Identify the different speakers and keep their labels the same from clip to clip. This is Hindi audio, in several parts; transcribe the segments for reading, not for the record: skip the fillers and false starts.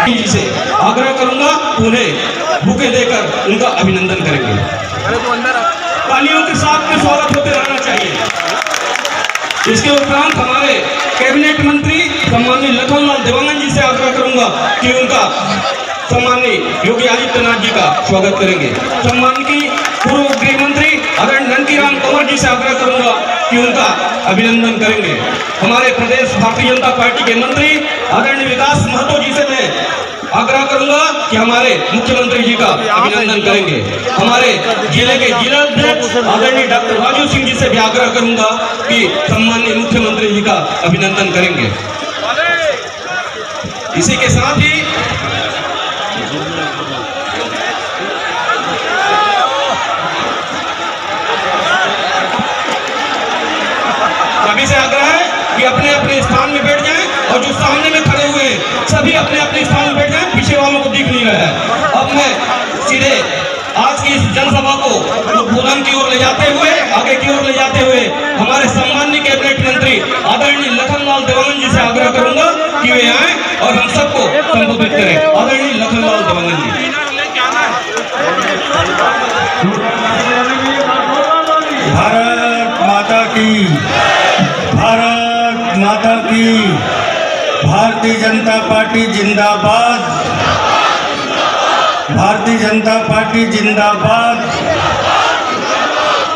Speaker 1: जी से आग्रह करूंगा, उन्हें बुके देकर उनका अभिनंदन करेंगे। तालियों के साथ में स्वागत होते रहना चाहिए। इसके उपरांत हमारे कैबिनेट मंत्री सम्माननीय लखनलाल देवांगन जी से आग्रह करूंगा कि उनका सम्माननीय योगी आदित्यनाथ जी का स्वागत करेंगे। सम्मान की पूर्व गृह मंत्री आदरणीय नंदकीराम तंवर जी से आग्रह करूंगा कि उनका अभिनंदन करेंगे। हमारे प्रदेश भारतीय जनता पार्टी के मंत्री आदरणीय विकास महतो जी से मैं आग्रह करूंगा कि हमारे मुख्यमंत्री जी का अभिनंदन करेंगे। हमारे जिले के जिलाध्यक्ष आदरणीय डॉक्टर राजू सिंह जी से भी आग्रह करूंगा कि सम्माननीय मुख्यमंत्री जी का अभिनंदन करेंगे। इसी के साथ ही सभी से आग्रह है कि अपने अपने स्थान में बैठ जाएं और जो सामने में खड़े हुए हैं सभी अपने अपने स्थान में बैठ जाएं, पीछे वालों को दिख नहीं रहा है। अब मैं सीधे आज की इस जनसभा को उद्बोधन की ओर ले जाते हुए, आगे की ओर ले जाते हुए हमारे सम्माननीय कैबिनेट मंत्री आदरणीय लखनलाल देवांगन जी से आग्रह करूंगा कि वे आए और हम सबको संबोधित करें। आदरणीय लखनलाल देवांगन जी।
Speaker 2: भारत माता की, भारत माता की, भारतीय जनता पार्टी जिंदाबाद, भारतीय जनता पार्टी जिंदाबाद,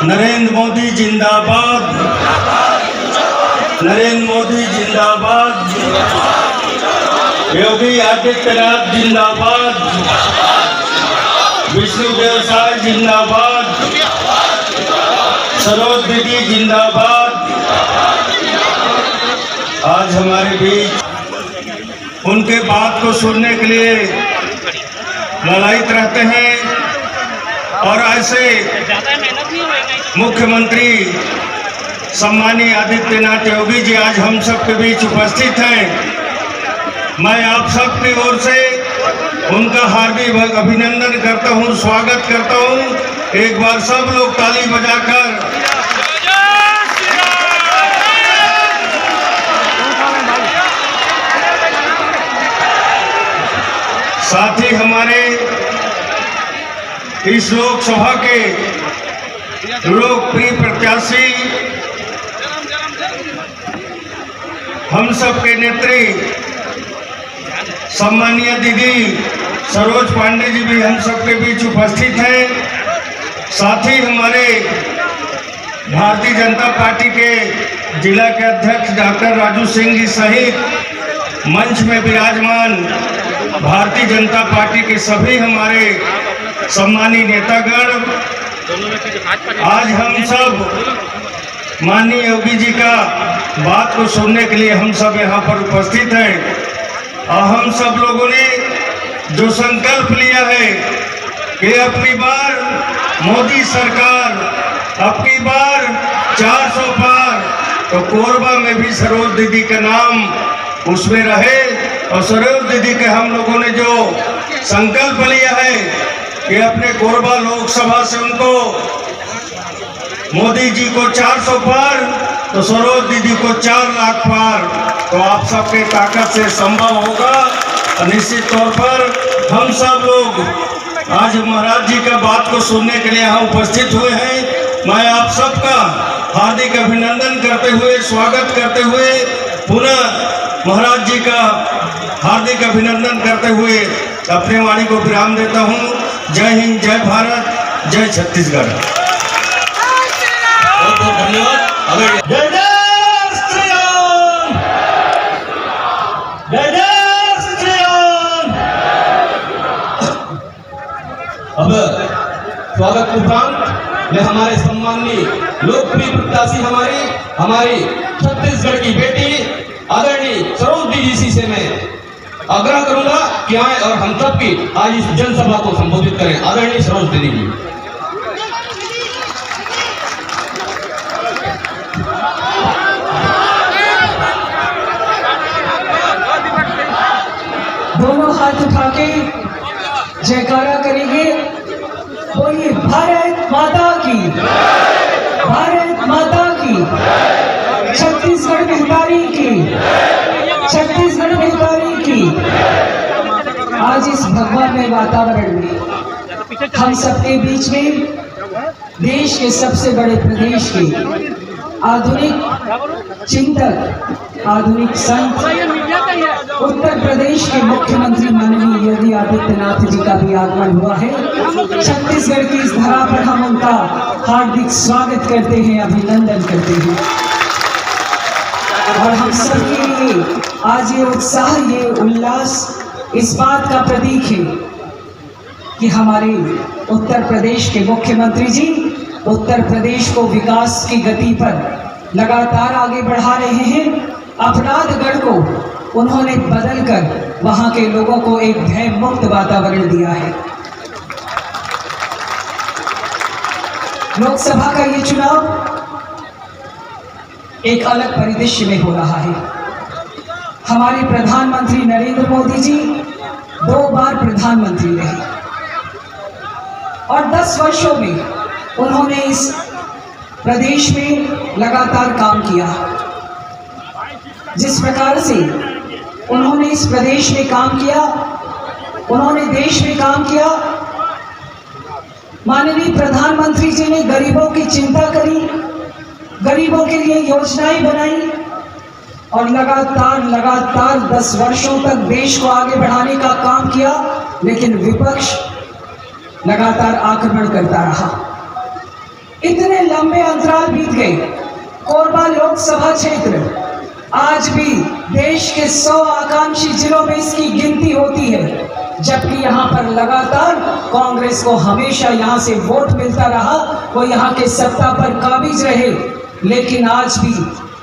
Speaker 2: नरेंद्र मोदी जिंदाबाद, नरेंद्र मोदी जिंदाबाद, योगी आदित्यनाथ जिंदाबाद, विष्णुदेव साय जिंदाबाद, सरोज दीदी जिंदाबाद। आज हमारे बीच उनके बात को सुनने के लिए ललायित रहते हैं और ऐसे मुख्यमंत्री सम्मानीय आदित्यनाथ योगी जी आज हम सबके बीच उपस्थित हैं। मैं आप सबकी ओर से उनका हार्दिक अभिनंदन करता हूं, स्वागत करता हूं। एक बार सब लोग ताली बजाकर साथ ही हमारे इस लोकसभा के लोकप्रिय प्रत्याशी हम सब के नेत्री सम्मानीय दीदी सरोज पांडे जी भी हम सबके बीच उपस्थित हैं। साथ ही हमारे भारतीय जनता पार्टी के जिला के अध्यक्ष डॉक्टर राजू सिंह जी सहित मंच में विराजमान भारतीय जनता पार्टी के सभी हमारे सम्मानीय नेतागण, आज हम सब माननीय योगी जी का बात को सुनने के लिए हम सब यहाँ पर उपस्थित हैं। और हम सब लोगों ने जो संकल्प लिया है कि अपनी बार मोदी सरकार, अपनी बार 400 पार, तो कोरबा में भी सरोज दीदी का नाम उसमें रहे। और सरोज दीदी के हम लोगों ने जो संकल्प लिया है कि अपने कोरबा लोकसभा से उनको मोदी जी को 400 पार, तो सरोज दीदी को 4 लाख पार, तो आप सबके ताकत से संभव होगा। और निश्चित तौर पर हम सब लोग आज महाराज जी का बात को सुनने के लिए यहाँ उपस्थित हुए हैं। मैं आप सबका हार्दिक अभिनंदन करते हुए, स्वागत करते हुए, पुनः महाराज जी का हार्दिक अभिनंदन करते हुए अपने वाणी को विराम देता हूँ। जय हिंद, जय भारत, जय छत्तीसगढ़।
Speaker 1: बहुत बहुत धन्यवाद।
Speaker 2: जय जय श्री राम, जय जय श्री राम।
Speaker 1: अब स्वागत उपरांत मैं हमारे सम्माननीय लोकप्रिय प्रत्याशी हमारी छत्तीसगढ़ की बेटी आदरणीय सरोज दीदी जी से मैं आग्रह करूंगा कि आए और हम सब की आज इस जनसभा को संबोधित करें। आदरणीय सरोज दीदी जी।
Speaker 3: दोनों हाथ उठा के जयकारा करेंगे। बोलिए भारत माता की, भारत माता की, छत्तीसगढ़ बिहारी की, छत्तीसगढ़ बिहारी की। आज इस भगवामय वातावरण में हम सबके बीच में देश के सबसे बड़े प्रदेश के आधुनिक चिंतक, आधुनिक संत, उत्तर प्रदेश के मुख्यमंत्री माननीय योगी आदित्यनाथ जी का भी आगमन हुआ है। छत्तीसगढ़ की इस धरा पर हम उनका हार्दिक स्वागत करते हैं, अभिनंदन करते हैं। और हम सबके लिए आज ये उत्साह, ये उल्लास इस बात का प्रतीक है कि हमारे उत्तर प्रदेश के मुख्यमंत्री जी उत्तर प्रदेश को विकास की गति पर लगातार आगे बढ़ा रहे हैं। अपराध गढ़ को उन्होंने बदलकर वहां के लोगों को एक भय मुक्त वातावरण दिया है। लोकसभा का ये चुनाव एक अलग परिदृश्य में हो रहा है। हमारे प्रधानमंत्री नरेंद्र मोदी जी 2 बार प्रधानमंत्री रहे और 10 वर्षों में उन्होंने इस प्रदेश में लगातार काम किया। जिस प्रकार से उन्होंने इस प्रदेश में काम किया, उन्होंने देश में काम किया। माननीय प्रधानमंत्री जी ने गरीबों की चिंता करी, गरीबों के लिए योजनाएं बनाई और लगातार 10 वर्षों तक देश को आगे बढ़ाने का काम किया। लेकिन विपक्ष लगातार आक्रमण करता रहा। इतने लंबे अंतराल बीत गए। कोरबा लोकसभा क्षेत्र आज भी देश के 100 आकांक्षी जिलों में इसकी गिनती होती है, जबकि यहाँ पर लगातार कांग्रेस को हमेशा यहाँ से वोट मिलता रहा, वो यहाँ के सत्ता पर काबिज रहे। लेकिन आज भी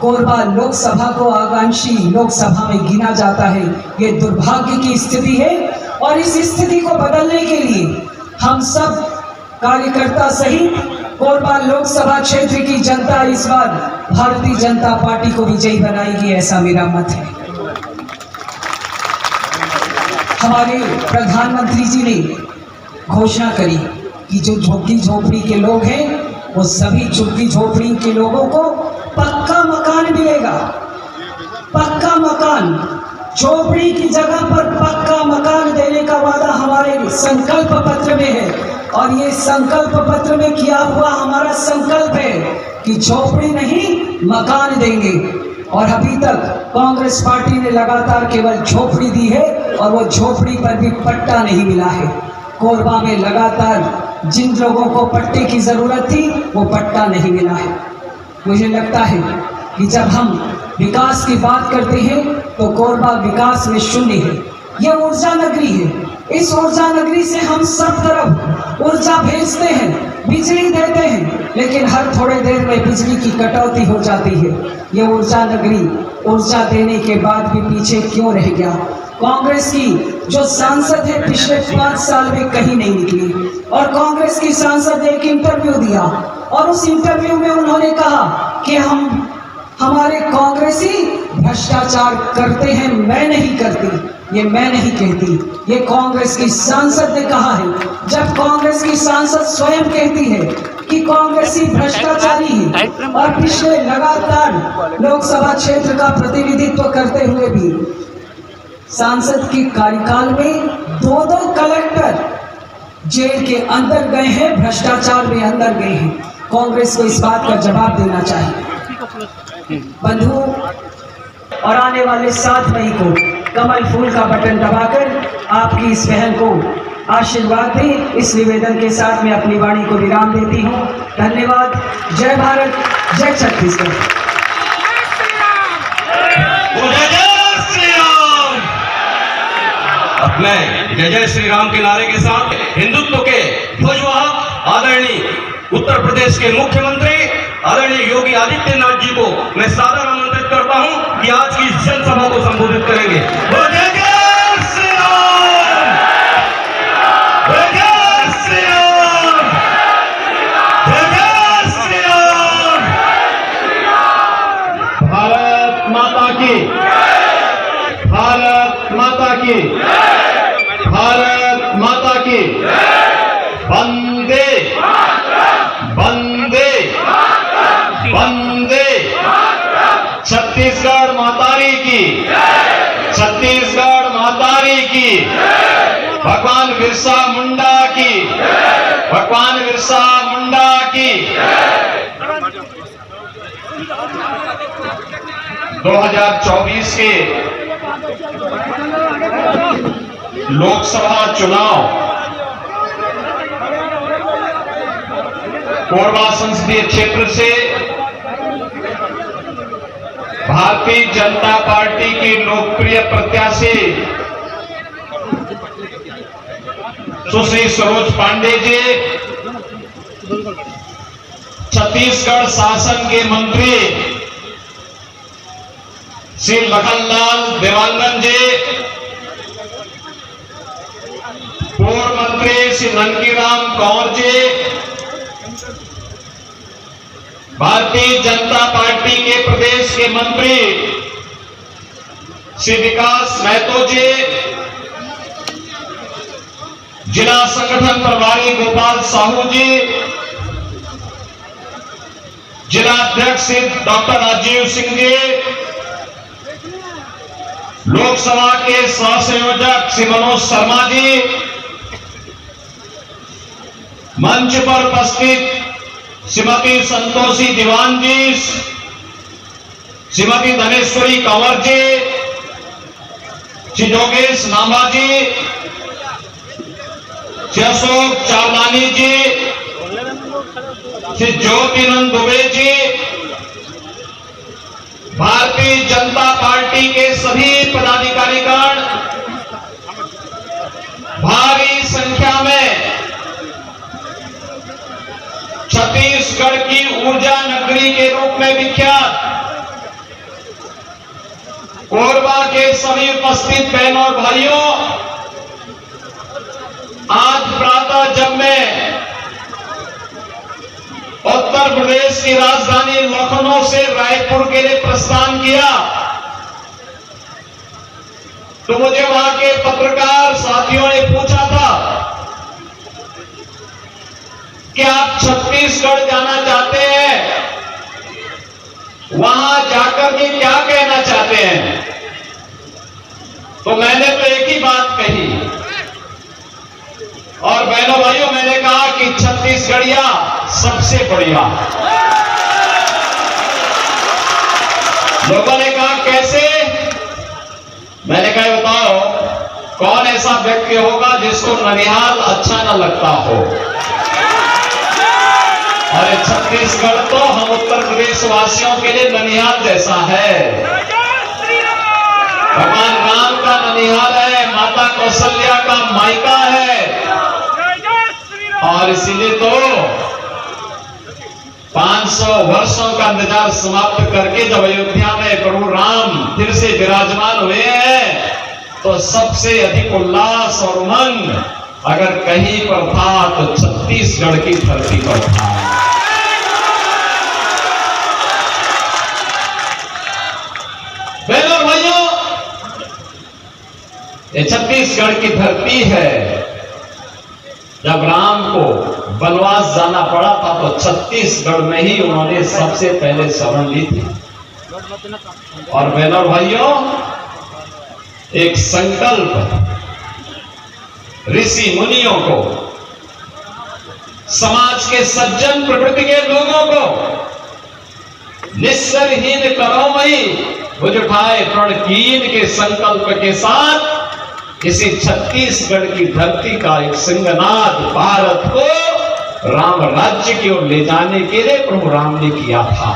Speaker 3: कोरबा लोकसभा को आकांक्षी लोकसभा में गिना जाता है। ये दुर्भाग्य की स्थिति है और इस स्थिति को बदलने के लिए हम सब कार्यकर्ता सहित कोरबा लोकसभा क्षेत्र की जनता इस बार भारतीय जनता पार्टी को विजयी बनाएगी, ऐसा मेरा मत है। हमारे प्रधानमंत्री जी ने घोषणा करी कि जो झुग्गी झोपड़ी के लोग हैं वो सभी झुग्गी झोपड़ी के लोगों को पक्का मकान मिलेगा। पक्का मकान, झोपड़ी की जगह पर पक्का मकान देने का वादा हमारे संकल्प पत्र में है और ये संकल्प पत्र में किया हुआ हमारा संकल्प है कि झोपड़ी नहीं मकान देंगे। और अभी तक कांग्रेस पार्टी ने लगातार केवल झोपड़ी दी है और वो झोपड़ी पर भी पट्टा नहीं मिला है। कोरबा में लगातार जिन लोगों को पट्टे की जरूरत थी वो पट्टा नहीं मिला है। मुझे लगता है कि जब हम विकास की बात करते हैं तो कोरबा विकास में शून्य है। ये ऊर्जा नगरी है। इस ऊर्जा नगरी से हम सब तरफ ऊर्जा भेजते हैं, बिजली देते हैं, लेकिन हर थोड़े देर में बिजली की कटौती हो जाती है। ये ऊर्जा नगरी ऊर्जा देने के बाद भी पीछे क्यों रह गया? कांग्रेस की जो सांसद है पिछले 5 साल में कहीं नहीं निकली और कांग्रेस की सांसद ने एक इंटरव्यू दिया और उस इंटरव्यू में उन्होंने कहा कि हमारे कांग्रेसी भ्रष्टाचार करते हैं, मैं नहीं करती। ये मैं नहीं कहती, ये कांग्रेस की सांसद ने कहा है। जब कांग्रेस की सांसद स्वयं कहती है कि कांग्रेसी भ्रष्टाचारी है और पिछले लगातार लोकसभा क्षेत्र का प्रतिनिधित्व करते हुए भी सांसद के कार्यकाल में 2 कलेक्टर जेल के अंदर गए हैं, भ्रष्टाचार में अंदर गए हैं। कांग्रेस को इस बात का जवाब देना चाहिए। बंधु, और आने वाले 7 मई को कमल फूल का बटन दबाकर आपकी इस बहन को आशीर्वाद दें। इस निवेदन के साथ मैं अपनी वाणी को विराम देती हूँ। धन्यवाद। जय भारत, जय छत्तीसगढ़।
Speaker 1: मैं जय जय श्री राम के नारे के साथ हिंदुत्व के ध्वजवाहक आदरणीय उत्तर प्रदेश के मुख्यमंत्री आदरणीय योगी आदित्यनाथ जी को मैं सादर आमंत्रित करता हूं कि आज की जनसभा को संबोधित करेंगे। जय जय श्री राम, जय जय श्री राम, जय जय श्री राम।
Speaker 4: भारत माता की, भारत माता की, भारत माता की। वंदे वंदे वंदे। छत्तीसगढ़ मातारी की, छत्तीसगढ़ मातारी की। भगवान बिरसा मुंडा की, भगवान बिरसा मुंडा की। 2024 के लोकसभा चुनाव कोरबा संसदीय क्षेत्र से भारतीय जनता पार्टी की लोकप्रिय प्रत्याशी सुश्री सरोज पांडे जी, छत्तीसगढ़ शासन के मंत्री श्री लखनलाल देवांगन जी, पूर्व मंत्री श्री ननकीराम कौर जी, भारतीय जनता पार्टी के प्रदेश के मंत्री श्री विकास महतो जी, जिला संगठन प्रभारी गोपाल साहू जी, जिला अध्यक्ष डॉक्टर राजीव सिंह जी, लोकसभा के सह संयोजक श्री मनोज शर्मा जी, मंच पर उपस्थित श्रीमती संतोषी दीवान जी, श्रीमती धनेश्वरी कंवर जी, श्री योगेश नामा जी, श्री अशोक चावलानी जी, श्री ज्योतिनंद दुबे जी, भारतीय जनता पार्टी के सभी पदाधिकारीगण, भारी संख्या में छत्तीसगढ़ की ऊर्जा नगरी के रूप में विख्यात कोरबा के सभी उपस्थित बहनों और भाइयों, आज प्रातः जब मैं उत्तर प्रदेश की राजधानी लखनऊ से रायपुर के लिए प्रस्थान किया तो मुझे वहां के पत्रकार साथियों ने पूछा था कि आप छत्तीसगढ़ जाना चाहते हैं, वहां जाकर के क्या कहना चाहते हैं? तो मैंने तो एक ही बात कही और बहनों भाइयों मैंने कहा कि छत्तीसगढ़िया सबसे बढ़िया। लोगों ने कहा कैसे? मैंने कहा बताओ कौन ऐसा व्यक्ति होगा जिसको ननिहाल अच्छा न लगता हो? अरे छत्तीसगढ़ तो हम उत्तर प्रदेश वासियों के लिए ननिहाल जैसा है। भगवान राम का ननिहाल है, माता कौशल्या का मायका है और इसीलिए तो 500 वर्षों का इंतजार समाप्त करके जब अयोध्या में प्रभु राम फिर से विराजमान हुए हैं तो सबसे अधिक उल्लास और उमंग अगर कहीं पर था तो छत्तीसगढ़ की धरती पर था। बहनों भाइयों, ये छत्तीसगढ़ की धरती है। जब राम को वनवास जाना पड़ा था तो छत्तीसगढ़ में ही उन्होंने सबसे पहले शरण ली थी। और बहनों भाइयों, एक संकल्प ऋषि मुनियों को, समाज के सज्जन प्रवृत्ति के लोगों को निस्सरहीन करोमयी बुझ उठाए प्रण कीन के संकल्प के साथ इसी छत्तीसगढ़ की धरती का एक सिंहनाद भारत को राम राज्य की ओर ले जाने के लिए प्रभु राम ने किया था।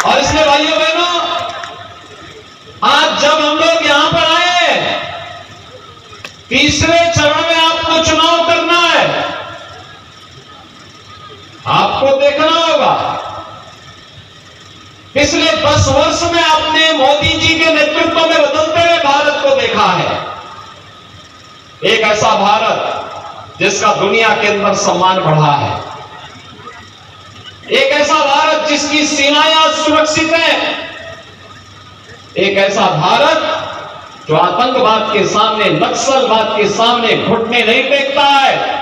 Speaker 4: और इसलिए भाइयों बहनों, आज जब हम लोग यहां पर आए, तीसरे चरण में आपको चुनाव करना है। आपको देखना होगा पिछले 10 वर्ष में आपने मोदी जी के नेतृत्व में बदलते हुए भारत को देखा है। एक ऐसा भारत जिसका दुनिया के अंदर सम्मान बढ़ा है, एक ऐसा भारत जिसकी सीमाएं आज सुरक्षित है, एक ऐसा भारत जो आतंकवाद के सामने, नक्सलवाद के सामने घुटने नहीं टेकता है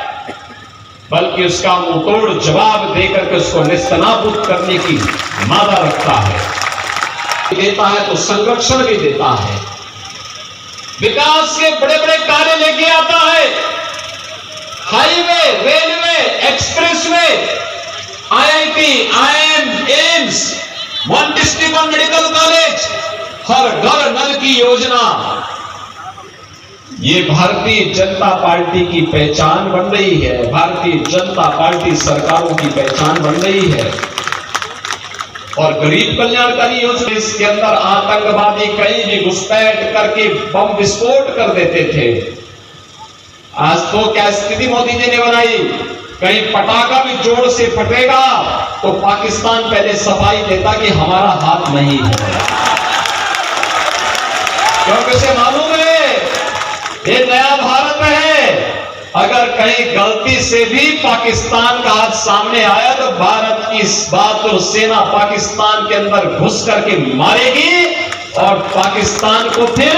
Speaker 4: बल्कि उसका मुंहतोड़ जवाब देकर के उसको निस्तनाबूद करने की मादा रखता है, देता है तो संरक्षण भी देता है। विकास के बड़े बड़े कार्य लेके आता है। Highway, railway, expressway, IIT, IIM, AIIMS, 1 district और मेडिकल कॉलेज, हर घर नल की योजना, ये भारतीय जनता पार्टी की पहचान बन रही है। भारतीय जनता पार्टी सरकारों की पहचान बन रही है। और गरीब कल्याणकारी योजना, इसके अंदर आतंकवादी कहीं भी घुसपैठ करके बम विस्फोट कर देते थे। आज तो क्या स्थिति मोदी जी ने बनाई, कहीं पटाखा भी जोर से फटेगा तो पाकिस्तान पहले सफाई देता कि हमारा हाथ नहीं है, क्योंकि उसे मालूम है ये नया भारत है। अगर कहीं गलती से भी पाकिस्तान का हाथ सामने आया तो भारत की बहादुर सेना पाकिस्तान के अंदर घुस करके मारेगी और पाकिस्तान को फिर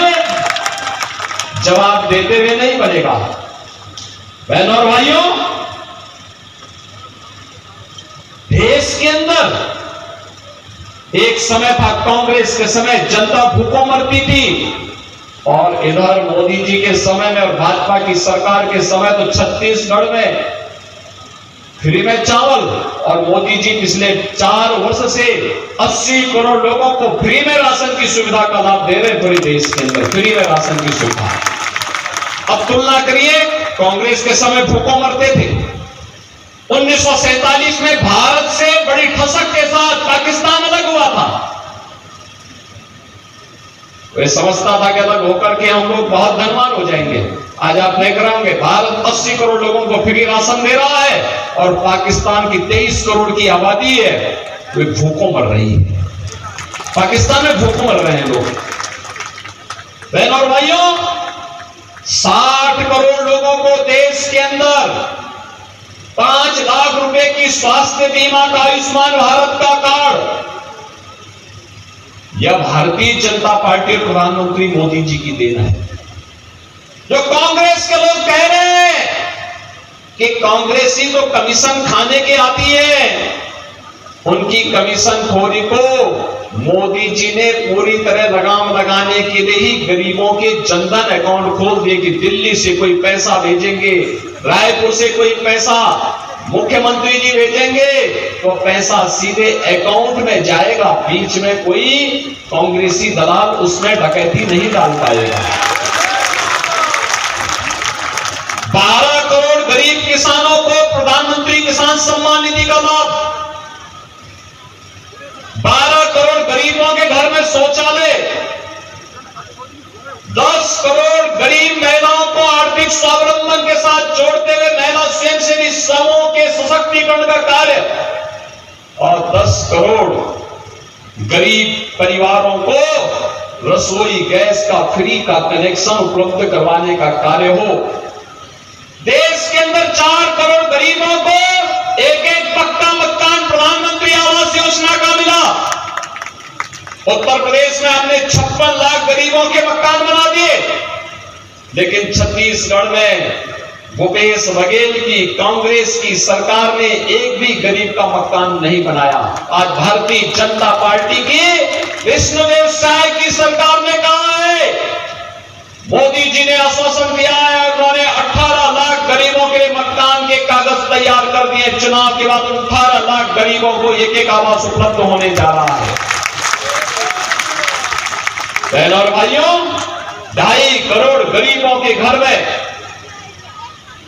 Speaker 4: जवाब देते हुए नहीं बनेगा। बहनों और भाइयों, देश के अंदर एक समय था, कांग्रेस के समय जनता भूखों मरती थी, और इधर मोदी जी के समय में और भाजपा की सरकार के समय तो छत्तीसगढ़ में फ्री में चावल, और मोदी जी पिछले 4 वर्ष से 80 करोड़ लोगों को फ्री में राशन की सुविधा का लाभ दे रहे। पूरे देश के अंदर फ्री में राशन की सुविधा। अब तुलना करिए, कांग्रेस के समय भूखों मरते थे। 1947 में भारत से बड़ी ठसक के साथ पाकिस्तान अलग हुआ था। वे समझता था कि अलग होकर के हम लोग बहुत धनवान हो जाएंगे। आज आप देख रहे होंगे भारत 80 करोड़ लोगों को फ्री राशन दे रहा है और पाकिस्तान की 23 करोड़ की आबादी है, वे भूखों मर रही है। पाकिस्तान में भूखों मर रहे हैं लोग। बहनों और भाइयों, 60 करोड़ लोगों को देश के अंदर 5 लाख रुपए की स्वास्थ्य बीमा का आयुष्मान भारत का कार्ड, यह भारतीय जनता पार्टी और प्रधानमंत्री मोदी जी की देन है। जो कांग्रेस के लोग कह रहे हैं कि कांग्रेसी तो कमीशन खाने के आती है, उनकी कमीशन खोरी को मोदी जी ने पूरी तरह लगाम लगाने के लिए ही गरीबों के जनधन अकाउंट खोल दिए कि दिल्ली से कोई पैसा भेजेंगे, रायपुर से कोई पैसा मुख्यमंत्री जी भेजेंगे तो पैसा सीधे अकाउंट में जाएगा, बीच में कोई कांग्रेसी दलाल उसमें डकैती नहीं डाल पाएगा। 12 करोड़ गरीब किसानों को प्रधानमंत्री किसान सम्मान निधि का लाभ, 12 करोड़ गरीबों के घर में शौचालय, 10 करोड़ गरीब महिलाओं को आर्थिक स्वावलंबन के साथ जोड़ते हुए महिला स्वयंसेवी समूह के सशक्तिकरण का कार्य, और 10 करोड़ गरीब परिवारों को रसोई गैस का फ्री का कनेक्शन उपलब्ध करवाने का कार्य हो। देश के अंदर 4 करोड़ गरीबों को एक पक्का मकान प्रधानमंत्री आवास योजना का मिला। उत्तर प्रदेश में हमने 56 लाख गरीबों के मकान बना दिए, लेकिन छत्तीसगढ़ में भूपेश बघेल की कांग्रेस की सरकार ने एक भी गरीब का मकान नहीं बनाया। आज भारतीय जनता पार्टी की विष्णुदेव साय की सरकार ने कहा है, मोदी जी ने आश्वासन दिया है, उन्होंने 18 लाख गरीबों के मकान के कागज तैयार कर दिए। चुनाव के बाद 18 लाख गरीबों को एक आवास उपलब्ध होने जा रहा है। बहनों और भाइयों, 2.5 करोड़ गरीबों के घर में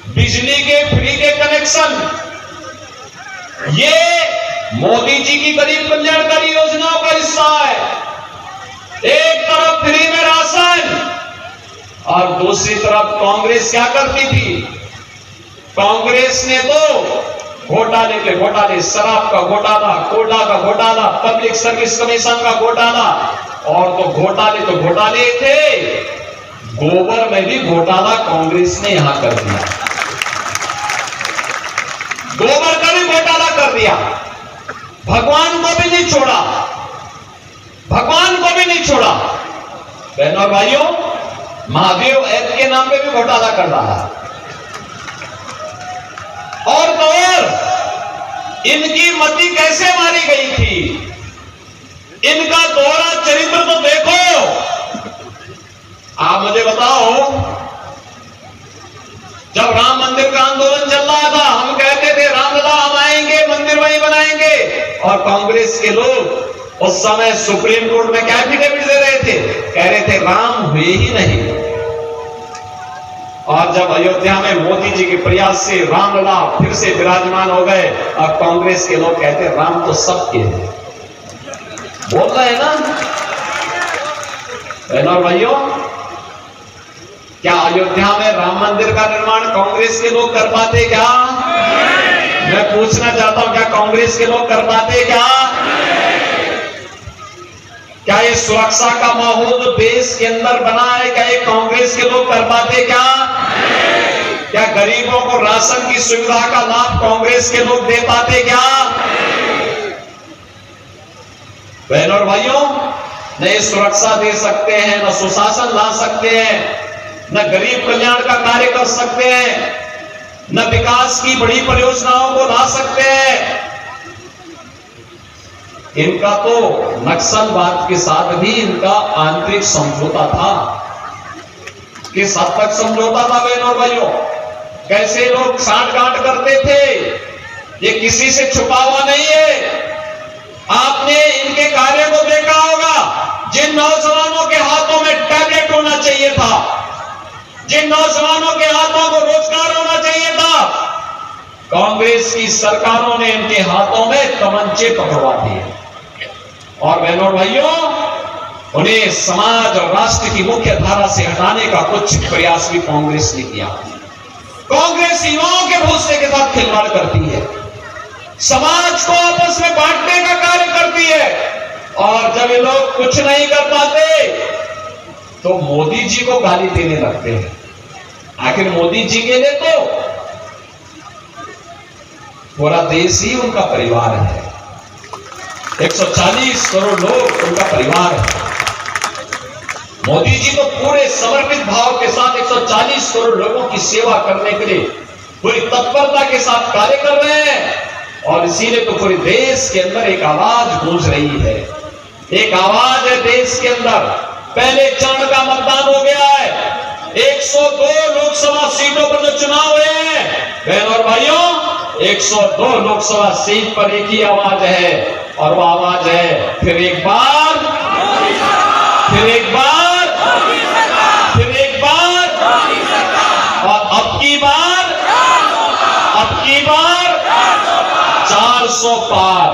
Speaker 4: बिजली के फ्री के कनेक्शन, ये मोदी जी की गरीब कल्याणकारी योजनाओं का हिस्सा है। एक तरफ फ्री में राशन और दूसरी तरफ कांग्रेस क्या करती थी, कांग्रेस ने तो घोटाले पे घोटाले, शराब का घोटाला, कोटा का घोटाला, पब्लिक सर्विस कमीशन का घोटाला, और तो घोटाले थे, गोबर में भी घोटाला कांग्रेस ने यहां कर दिया। गोबर का भी घोटाला कर दिया। भगवान को भी नहीं छोड़ा, भगवान को भी नहीं छोड़ा। बहनों और भाइयों, महादेव ऐप के नाम पे भी घोटाला कर रहा है। और तो और इनकी मति कैसे मारी गई थी, इनका दोहरा चरित्र तो देखो। आप मुझे बताओ, जब राम मंदिर का आंदोलन चल रहा था, हम कहते थे रामलला हम आएंगे, मंदिर वहीं बनाएंगे, और कांग्रेस के लोग उस समय सुप्रीम कोर्ट में क्या एफिडेविट दे रहे थे, कह रहे थे राम हुए ही नहीं। और जब अयोध्या में मोदी जी के प्रयास से रामलला फिर से विराजमान हो गए, अब कांग्रेस के लोग कहते हैं राम तो सबके हैं। बोल रहे हैं ना बहनों और भाइयों, क्या अयोध्या में राम मंदिर का निर्माण कांग्रेस के लोग कर पाते क्या? मैं पूछना चाहता हूं, क्या कांग्रेस के लोग कर पाते क्या? क्या ये सुरक्षा का माहौल जो देश के अंदर बना है, क्या ये कांग्रेस के लोग कर पाते क्या? क्या गरीबों को राशन की सुविधा का लाभ कांग्रेस के लोग दे पाते क्या? बहनों और भाइयों, न ये सुरक्षा दे सकते हैं, न सुशासन ला सकते हैं, न गरीब कल्याण का कार्य कर सकते हैं, न विकास की बड़ी परियोजनाओं को ला सकते हैं। इनका तो नक्सलवाद के साथ भी इनका आंतरिक समझौता था। किस हद तक समझौता था बहनों और भाइयों? कैसे लोग साठगांठ करते थे, ये किसी से छुपा हुआ नहीं है। आपने इनके कार्य को देखा होगा। जिन नौजवानों के हाथों में टैबलेट होना चाहिए था, जिन नौजवानों के हाथों को रोजगार होना चाहिए था, कांग्रेस की सरकारों ने इनके हाथों में तमंचे पकड़वा दिए। और बहनों और भाइयों, उन्हें समाज और राष्ट्र की मुख्य धारा से हटाने का कुछ प्रयास भी कांग्रेस ने किया। कांग्रेस युवाओं के भविष्य के साथ खिलवाड़ करती है, समाज को आपस में बांटने का कार्य करती है, और जब ये लोग कुछ नहीं कर पाते तो मोदी जी को गाली देने लगते हैं। आखिर मोदी जी के लिए तो पूरा देश ही उनका परिवार है, 140 करोड़ लोग उनका परिवार है। मोदी जी तो पूरे समर्पित भाव के साथ 140 करोड़ लोगों की सेवा करने के लिए पूरी तत्परता के साथ कार्य कर रहे हैं, और इसीलिए तो पूरे देश के अंदर एक आवाज गूंज रही है। एक आवाज है देश के अंदर। पहले चरण का मतदान हो गया है, 102 लोकसभा सीटों पर जो चुनाव हुए हैं बहनों और भाइयों, 102 लोकसभा सीट पर एक ही आवाज है, और वो आवाज है फिर एक बार, फिर एक बार, फिर एक बार, और अब की बार, अब की बार 400 पार,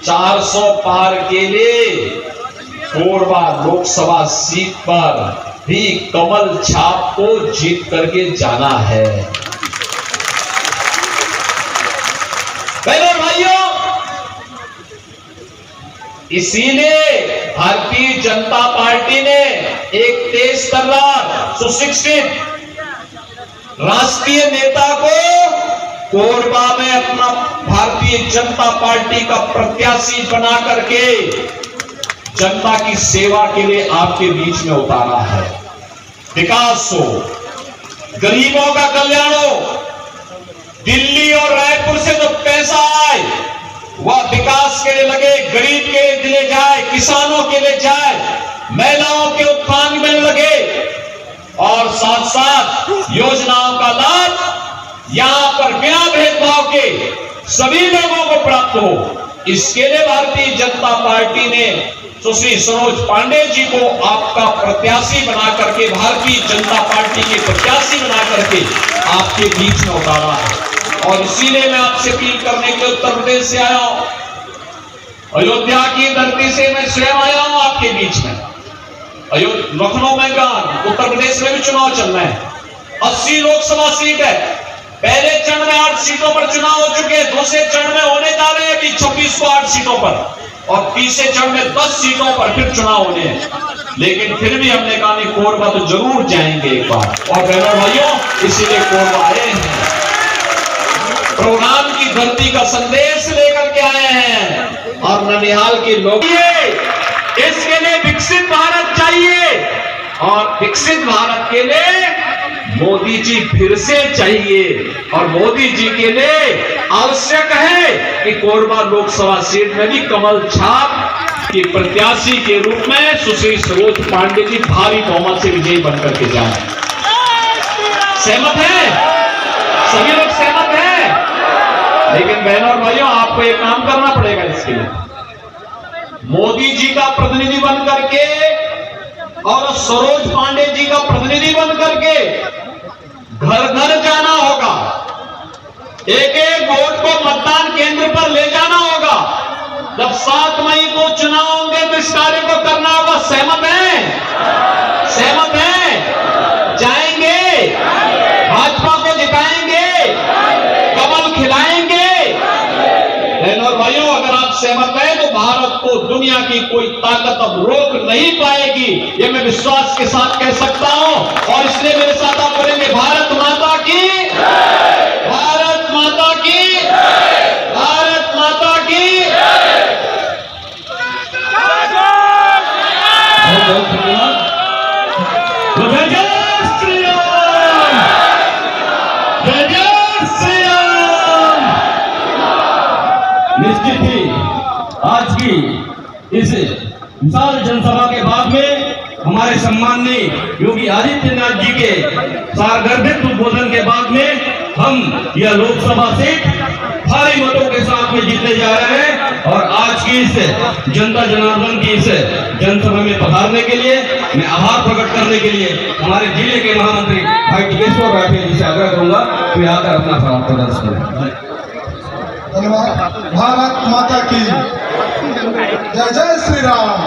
Speaker 4: 400 पार के लिए कोरबा लोकसभा सीट पर भी कमल छाप को जीत करके जाना है। बहनों भाइयों, इसीलिए भारतीय जनता पार्टी ने एक तेज तर्रार सुशिक्षित राष्ट्रीय नेता को कोरबा में अपना भारतीय जनता पार्टी का प्रत्याशी बना करके जनता की सेवा के लिए आपके बीच में उतारा है। विकास हो, गरीबों का कल्याण हो, दिल्ली और रायपुर से जो पैसा आए वह विकास के लिए लगे, गरीब के लिए जाए, किसानों के लिए जाए, महिलाओं के उत्थान में लगे, और साथ साथ योजनाओं का लाभ यहां पर बिना भेदभाव के सभी लोगों को प्राप्त हो। इसके लिए भारतीय जनता पार्टी ने सुश्री सरोज पांडे जी को आपका प्रत्याशी बना करके, भारतीय जनता पार्टी के प्रत्याशी बना करके आपके बीच में उतारा है। और इसीलिए मैं आपसे अपील करने के लिए उत्तर प्रदेश से आया हूं, अयोध्या की धरती से मैं स्वयं आया हूं आपके बीच में। लखनऊ में उत्तर प्रदेश में भी चुनाव चल रहे हैं, 80 लोकसभा सीट है। पहले चरण में 8 सीटों पर चुनाव हो चुके हैं, दूसरे चरण में होने जा रहे हैं अभी 26 को 8 सीटों पर, और तीसरे चरण में 10 सीटों पर फिर चुनाव होने हैं। लेकिन फिर भी हमने कहा नहीं, कोरबा तो जरूर जाएंगे एक बार। और बहनों भाइयों, इसीलिए कोरबा आए हैं, प्रोग्राम की धरती का संदेश लेकर के आए हैं। और ननिहाल के लोग इसके लिए विकसित भारत चाहिए, और विकसित भारत के लिए मोदी जी फिर से चाहिए, और मोदी जी के लिए आवश्यक है कि कोरबा लोकसभा सीट में भी कमल छाप कि प्रत्याशी के रूप में सुश्री सरोज पांडे जी भारी बहुमत से विजयी बनकर के जाए। सहमत है? सभी लोग सहमत हैं? लेकिन बहनों और भाइयों, आपको एक काम करना पड़ेगा इसके लिए। मोदी जी का प्रतिनिधि बन करके और सरोज पांडे जी का प्रतिनिधि बन करके घर घर जाना होगा, एक एक वोट को मतदान केंद्र पर ले जाना होगा। जब 7 मई को चुनाव होंगे तो इस कार्य को करना होगा। सहमत है? सहमत है? जाएंगे, भाजपा को जिताएंगे, कमल खिलाएंगे। बहनों और भाइयों, अगर आप सहमत हैं तो भारत को दुनिया की कोई ताकत अब रोक नहीं पाएगी, ये मैं विश्वास के साथ कह सकता हूं। और इसलिए मेरे साथ आप करेंगे भारत माता की, भारत माता की, भारत माता की।
Speaker 1: बहुत धन्यवाद। जय जय श्री राम, जय जय श्री राम। निश्चित ही आज की इस विशाल जनसभा के बाद में हमारे सम्माननीय योगी आदित्यनाथ जी के सारगर्भित उद्बोधन के बाद में हम यह लोकसभा सीट भारी मतों के साथ में जीतने जा रहे हैं। और आज की इस जनता जनार्दन की इस जनसभा में पधारने के लिए मैं आभार प्रकट करने के लिए हमारे जिले के महामंत्री भाई टिकेश्वर राठिया जी से आग्रह करूंगा कि आकर अपना सवाल प्रदर्शन करें।
Speaker 5: धन्यवाद। भारत माता की जय जय श्री राम।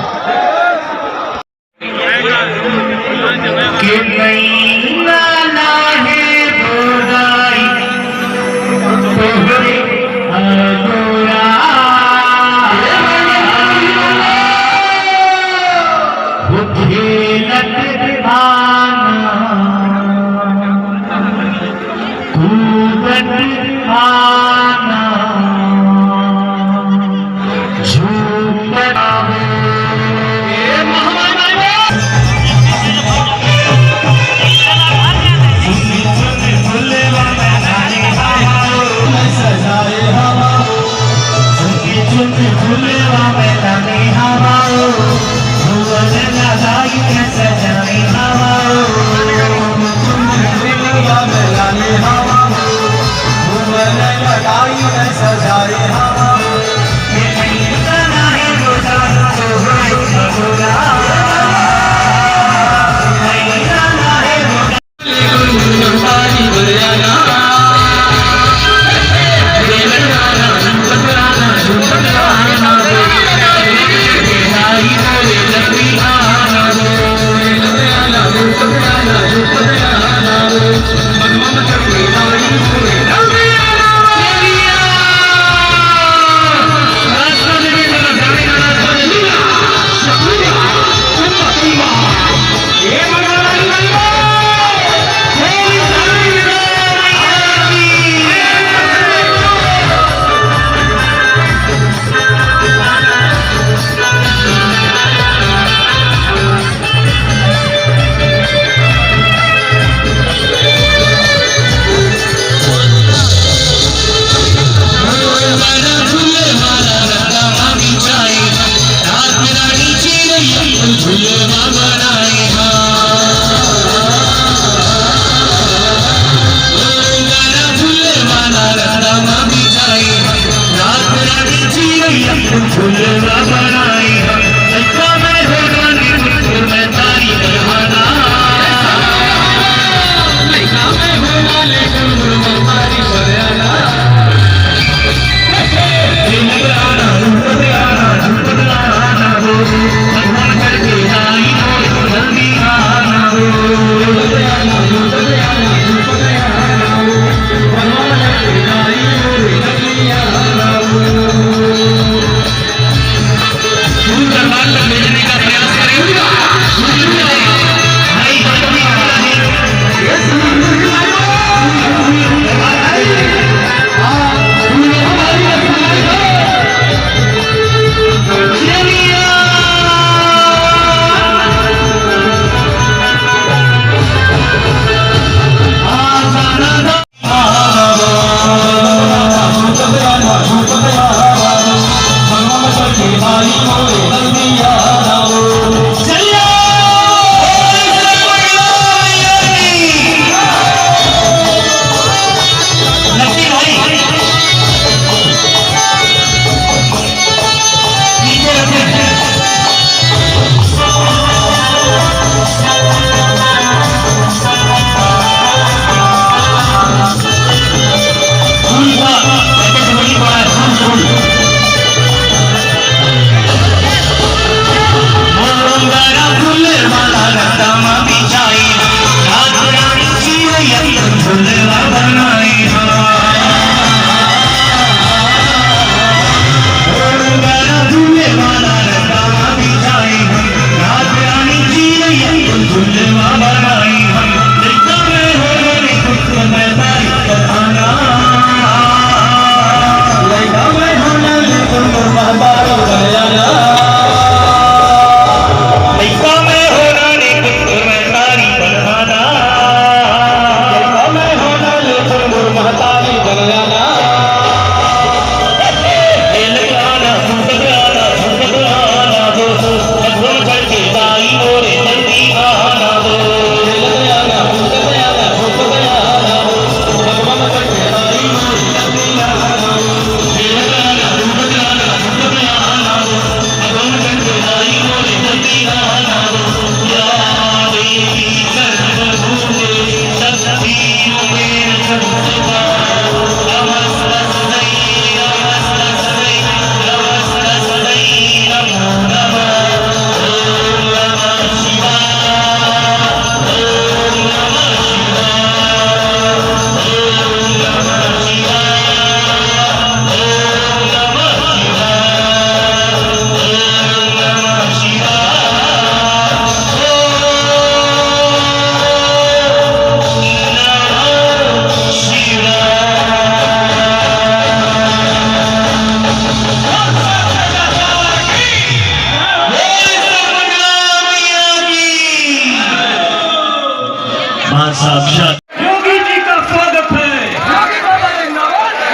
Speaker 1: योगी जी का स्वागत है,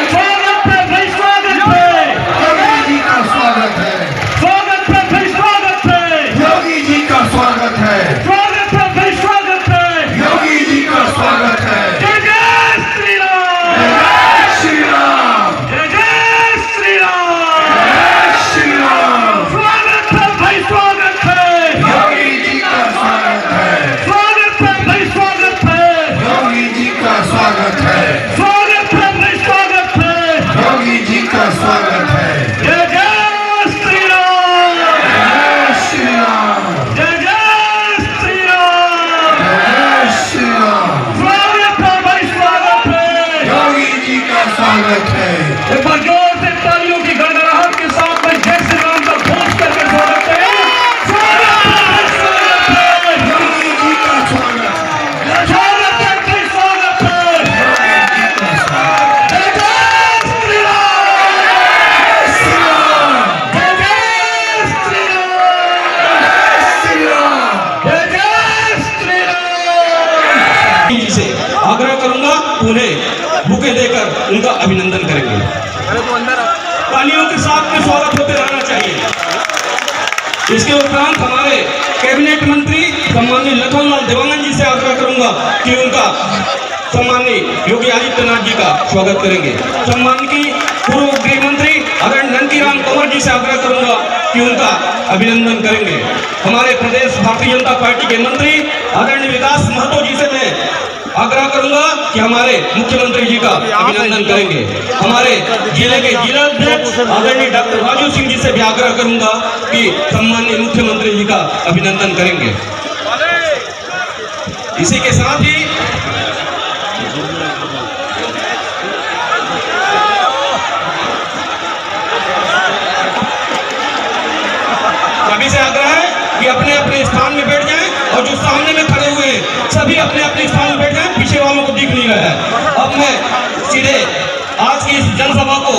Speaker 1: स्वागत है भाई, स्वागत है,
Speaker 5: योगी जी का स्वागत है,
Speaker 1: स्वागत है भाई, स्वागत है,
Speaker 5: योगी जी का स्वागत है,
Speaker 1: स्वागत है भाई, स्वागत है,
Speaker 5: योगी जी का स्वागत है।
Speaker 1: जय जय श्री राम,
Speaker 5: जय श्री राम,
Speaker 1: जय जय श्री राम,
Speaker 5: जय श्री राम।
Speaker 1: स्वागत है भाई, स्वागत है,
Speaker 5: योगी जी का स्वागत है,
Speaker 1: स्वागत है भाई, स्वागत है,
Speaker 5: योगी जी का स्वागत है,
Speaker 1: स्वागत है भाई, स्वागत है,
Speaker 5: योगी जी का स्वागत है।
Speaker 1: जय जय श्री राम,
Speaker 5: जय श्री राम,
Speaker 1: जय जय श्री राम,
Speaker 5: जय श्री राम।
Speaker 1: स्वागत है भाई, स्वागत है।
Speaker 5: योगी जी का स्वागत है।
Speaker 1: एक बार जोर से तालियों की गड़गड़ाहट के साथ में जय श्री राम का घोष करके स्वागत है, स्वागत है भाई, स्वागत है,
Speaker 5: योगी जी का स्वागत है।
Speaker 1: स्वागत है भाई, स्वागत है,
Speaker 5: योगी जी का स्वागत
Speaker 1: जय जय श्री राम,
Speaker 5: है। श्री राम,
Speaker 1: जय जय श्री राम,
Speaker 5: श्री राम।
Speaker 1: जय जय श्री राम। जी से आग्रह करूंगा उन्हें बुके देकर उनका अभिनंदन करेंगे। तालियों के साथ में स्वागत होते रहना चाहिए। इसके उपरांत हमारे कैबिनेट मंत्री सम्माननीय लखनलाल देवांगन जी से आग्रह करूंगा कि उनका सम्माननीय योगी आदित्यनाथ जी का स्वागत करेंगे। सम्माननीय पूर्व गृह मंत्री आदरणीय नंदीराम तोमर जी से आग्रह करूंगा कि उनका अभिनंदन करेंगे। हमारे प्रदेश भारतीय जनता पार्टी के मंत्री आदरणीय विकास महतो जी से मैं आग्रह करूंगा कि हमारे मुख्यमंत्री जी का अभिनंदन करेंगे। हमारे जिले के जिला अध्यक्ष आदरणीय डॉक्टर राजू सिंह जी से भी आग्रह करूंगा कि सम्माननीय मुख्यमंत्री जी का अभिनंदन करेंगे। इसी के साथ ही सभी से आग्रह है कि अपने अपने स्थान में बैठ जाएं और जो सामने में खड़े हुए हैं सभी अपने अपने स्थान में बैठ जाएं, पीछे वालों को दिख नहीं रहा है। अब मैं सीधे आज की इस जनसभा को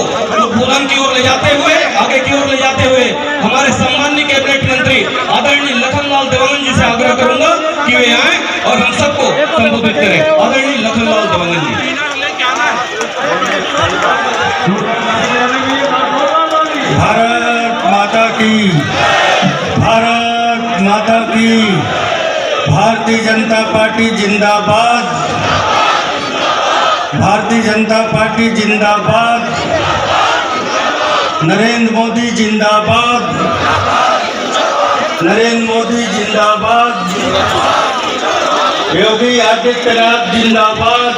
Speaker 1: उद्बोधन की ओर ले जाते हुए, आगे की ओर ले जाते हुए हमारे सम्माननीय कैबिनेट मंत्री आदरणीय लखनलाल देवांगन जी से आग्रह करूंगा कि वे आए और हम सबको संबोधित करें। आदरणीय लखनलाल देवांगन जी।
Speaker 2: भारत माता की, भारत माता की, भारतीय जनता पार्टी जिंदाबाद, भारतीय जनता पार्टी जिंदाबाद, नरेंद्र मोदी जिंदाबाद, नरेंद्र मोदी जिंदाबाद, योगी आदित्यनाथ जिंदाबाद,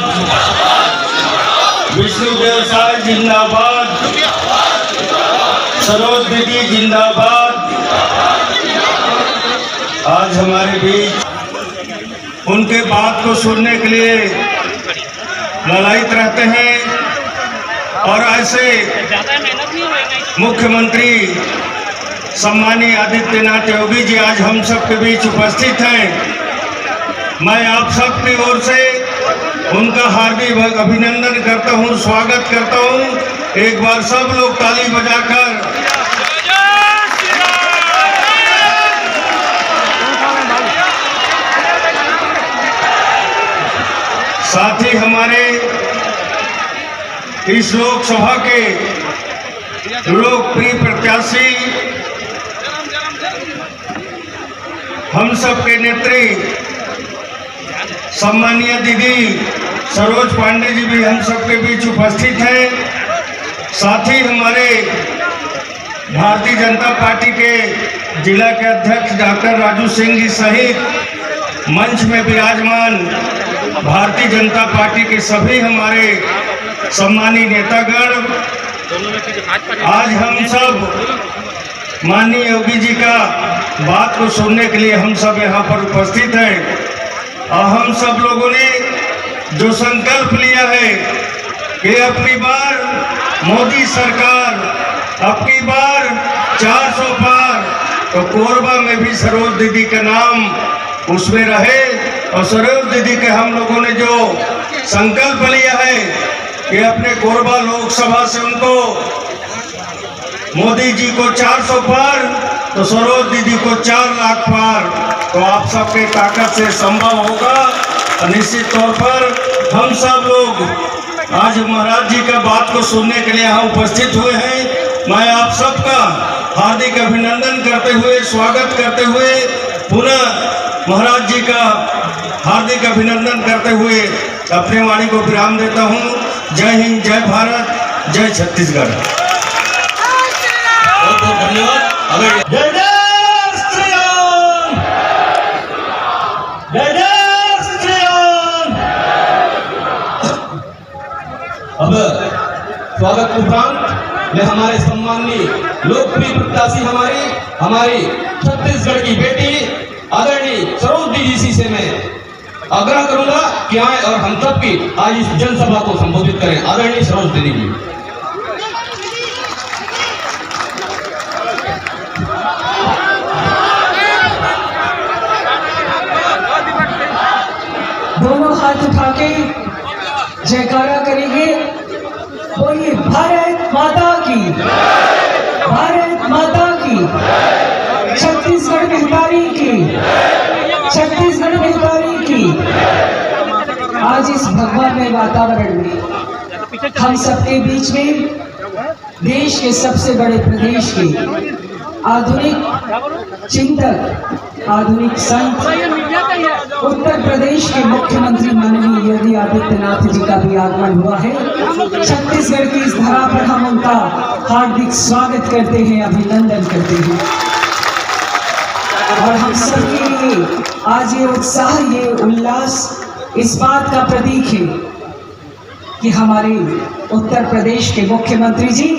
Speaker 2: विष्णुदेव साय जिंदाबाद, सरोज दीदी जिंदाबाद। आज हमारे बीच उनके बात को सुनने के लिए ललायित रहते हैं और ऐसे मुख्यमंत्री सम्मानीय आदित्यनाथ योगी जी आज हम सबके बीच उपस्थित हैं। मैं आप सबकी ओर से उनका हार्दिक अभिनंदन करता हूं, स्वागत करता हूं। एक बार सब लोग ताली बजाकर साथ ही हमारे इस लोकसभा के लोकप्रिय प्रत्याशी हम सब के नेत्री सम्मानीय दीदी सरोज पांडे जी भी हम सबके बीच उपस्थित हैं। साथ ही हमारे भारतीय जनता पार्टी के जिला के अध्यक्ष डॉक्टर राजू सिंह जी सहित मंच में विराजमान भारतीय जनता पार्टी के सभी हमारे सम्मानीय नेतागण, आज हम सब माननीय योगी जी का बात को सुनने के लिए हम सब यहाँ पर उपस्थित हैं। और हम सब लोगों ने जो संकल्प लिया है कि अपनी बार मोदी सरकार, अपनी बार 400 पार, तो कोरबा में भी सरोज दीदी का नाम उसमें रहे। और सरोज दीदी के हम लोगों ने जो संकल्प लिया है कि अपने कोरबा लोकसभा से उनको मोदी जी को 400 पार, तो सरोज दीदी को 4 लाख पार, तो आप सबके ताकत से संभव होगा। और निश्चित तौर पर हम सब लोग आज महाराज जी का बात को सुनने के लिए यहाँ उपस्थित हुए हैं। मैं आप सबका हार्दिक अभिनंदन करते हुए, स्वागत करते हुए, पुनः महाराज जी का हार्दिक अभिनंदन करते हुए अपने वाणी को विराम देता हूँ। जय हिंद, जय भारत, जय छत्तीसगढ़।
Speaker 1: बहुत बहुत धन्यवाद। अगर
Speaker 2: जय जय श्री राम, जय जय श्री राम।
Speaker 1: अब स्वागत उपरांत में हमारे सम्माननीय लोकप्रिय प्रत्याशी हमारी छत्तीसगढ़ की बेटी आदरणीय सरोज दीदी जी से मैं आग्रह करूंगा कि आए और हम सबकी आज इस जनसभा को संबोधित करें। आदरणीय सरोज दीदी जी।
Speaker 3: दोनों हाथ उठा के जयकारा करेंगे। बोलिए भारत माता की, भारत माता की, छत्तीसगढ़ बिहारी की, छत्तीसगढ़ बिहारी की। आज इस भगवामय वातावरण में हम सबके बीच में देश के सबसे बड़े प्रदेश के आधुनिक चिंतक, आधुनिक संत, उत्तर प्रदेश के मुख्यमंत्री माननीय योगी आदित्यनाथ जी का भी आगमन हुआ है। छत्तीसगढ़ की इस धरा पर हम उनका हार्दिक स्वागत करते हैं, अभिनंदन करते हैं। और हम सबके लिए आज ये उत्साह, ये उल्लास इस बात का प्रतीक है कि हमारे उत्तर प्रदेश के मुख्यमंत्री जी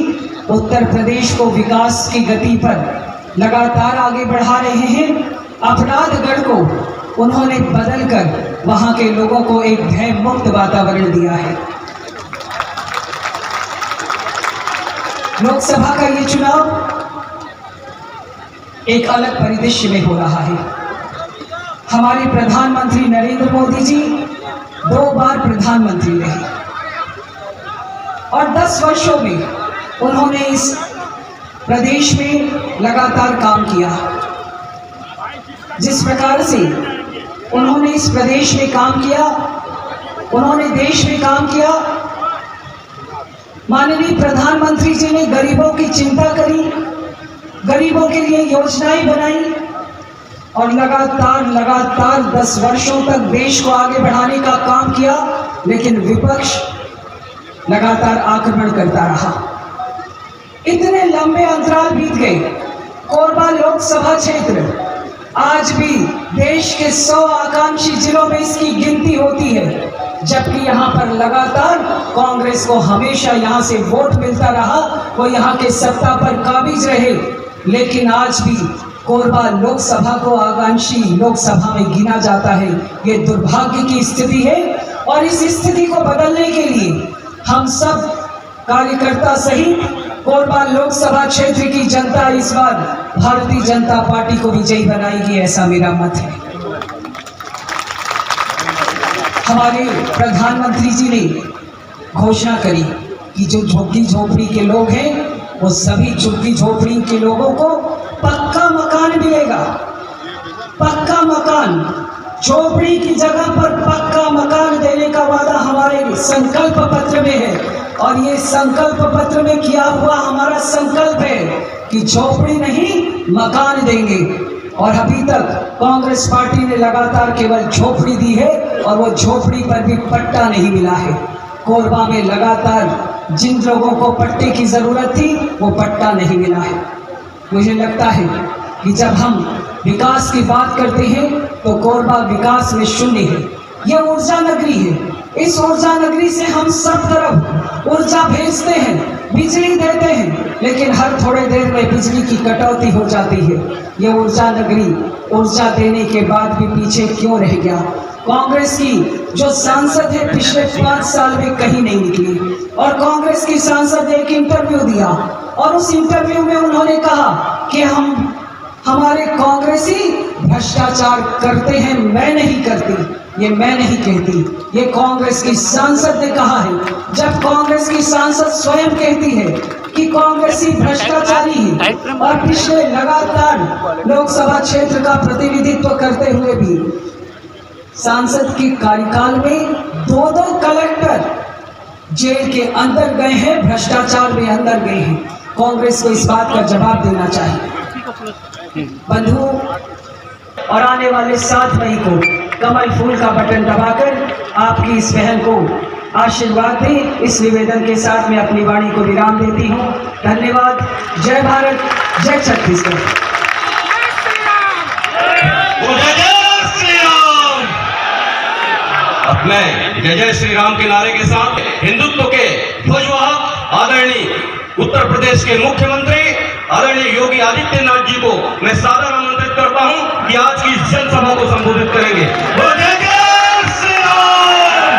Speaker 3: उत्तर प्रदेश को विकास की गति पर लगातार आगे बढ़ा रहे हैं। अपराध गढ़ को उन्होंने बदलकर वहां के लोगों को एक भय मुक्त वातावरण दिया है। लोकसभा का ये चुनाव एक अलग परिदृश्य में हो रहा है। हमारे प्रधानमंत्री नरेंद्र मोदी जी 2 बार प्रधानमंत्री रहे और 10 वर्षों में उन्होंने इस प्रदेश में लगातार काम किया। जिस प्रकार से उन्होंने इस प्रदेश में काम किया, उन्होंने देश में काम किया। माननीय प्रधानमंत्री जी ने गरीबों की चिंता करी, गरीबों के लिए योजनाएं बनाई और लगातार 10 वर्षों तक देश को आगे बढ़ाने का काम किया। लेकिन विपक्ष लगातार आक्रमण करता रहा। इतने लंबे अंतराल बीत गए। कोरबा लोकसभा क्षेत्र आज भी देश के 100 आकांक्षी जिलों में इसकी गिनती होती है, जबकि यहाँ पर लगातार कांग्रेस को हमेशा यहाँ से वोट मिलता रहा, वो यहाँ के सत्ता पर काबिज रहे। लेकिन आज भी कोरबा लोकसभा को आकांक्षी लोकसभा में गिना जाता है। ये दुर्भाग्य की स्थिति है और इस स्थिति को बदलने के लिए हम सब कार्यकर्ता सहित कोरबा लोकसभा क्षेत्र की जनता इस बार भारतीय जनता पार्टी को विजयी बनाएगी, ऐसा मेरा मत है। हमारे प्रधानमंत्री जी ने घोषणा करी कि जो झुग्गी झोपड़ी के लोग हैं वो सभी झुग्गी झोपड़ी के लोगों को पक्का मकान मिलेगा। पक्का मकान, झोपड़ी की जगह पर पक्का मकान देने का वादा हमारे संकल्प पत्र में है और ये संकल्प पत्र में किया हुआ हमारा संकल्प है कि झोपड़ी नहीं मकान देंगे। और अभी तक कांग्रेस पार्टी ने लगातार केवल झोपड़ी दी है और वो झोपड़ी पर भी पट्टा नहीं मिला है। कोरबा में लगातार जिन लोगों को पट्टे की जरूरत थी वो पट्टा नहीं मिला है। मुझे लगता है कि जब हम विकास की बात करते हैं तो कोरबा विकास में शून्य है। ये ऊर्जा नगरी है। इस ऊर्जा नगरी से हम सब तरफ ऊर्जा भेजते हैं, बिजली देते हैं, लेकिन हर थोड़े देर में बिजली की कटौती हो जाती है। ये ऊर्जा नगरी ऊर्जा देने के बाद भी पीछे क्यों रह गया? कांग्रेस की जो सांसद है पिछले 5 साल में कहीं नहीं निकली और कांग्रेस की सांसद ने एक इंटरव्यू दिया और उस इंटरव्यू में उन्होंने कहा कि हमारे कांग्रेसी भ्रष्टाचार करते हैं, मैं नहीं करती। ये मैं नहीं कहती, ये कांग्रेस की सांसद ने कहा है। जब कांग्रेस की सांसद स्वयं कहती है कि कांग्रेसी भ्रष्टाचारी है और पिछले लगातार लोकसभा क्षेत्र का प्रतिनिधित्व करते हुए भी सांसद के कार्यकाल में 2 कलेक्टर जेल के अंदर गए हैं, भ्रष्टाचार में अंदर गए हैं। कांग्रेस को इस बात का जवाब देना चाहिए। बंधु, और आने वाले 7 मई को कमल फूल का बटन दबाकर आपकी इस बहन को आशीर्वाद दें। इस निवेदन के साथ मैं अपनी वाणी को विराम देती हूँ। धन्यवाद। जय भारत, जय छत्तीसगढ़।
Speaker 1: अब मैं जय जय श्री राम के नारे के साथ हिंदुत्व के ध्वजवाहक आदरणीय उत्तर प्रदेश के मुख्यमंत्री आदरणीय योगी आदित्यनाथ जी को मैं सादर आमंत्रित करता हूं कि आज की जनसभा को संबोधित करेंगे। जय जय श्री राम,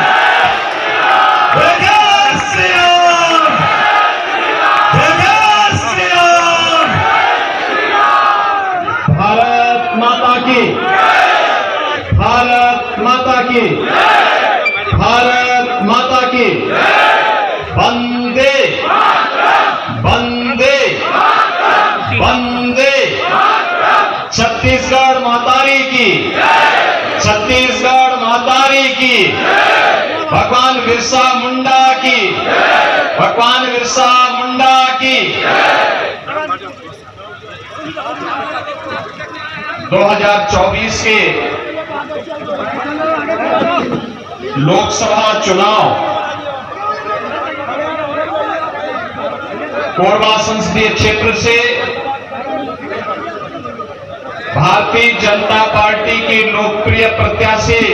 Speaker 1: जय जय श्री राम, जय जय श्री राम।
Speaker 4: भारत माता की, भारत माता की, भारत माता की। वंदे वंदे वंदे। छत्तीसगढ़ मातारी की, छत्तीसगढ़ मातारी की। भगवान बिरसा मुंडा की, भगवान बिरसा मुंडा की। 2024 के लोकसभा चुनाव कोरबा संसदीय क्षेत्र से भारतीय जनता पार्टी की लोकप्रिय प्रत्याशी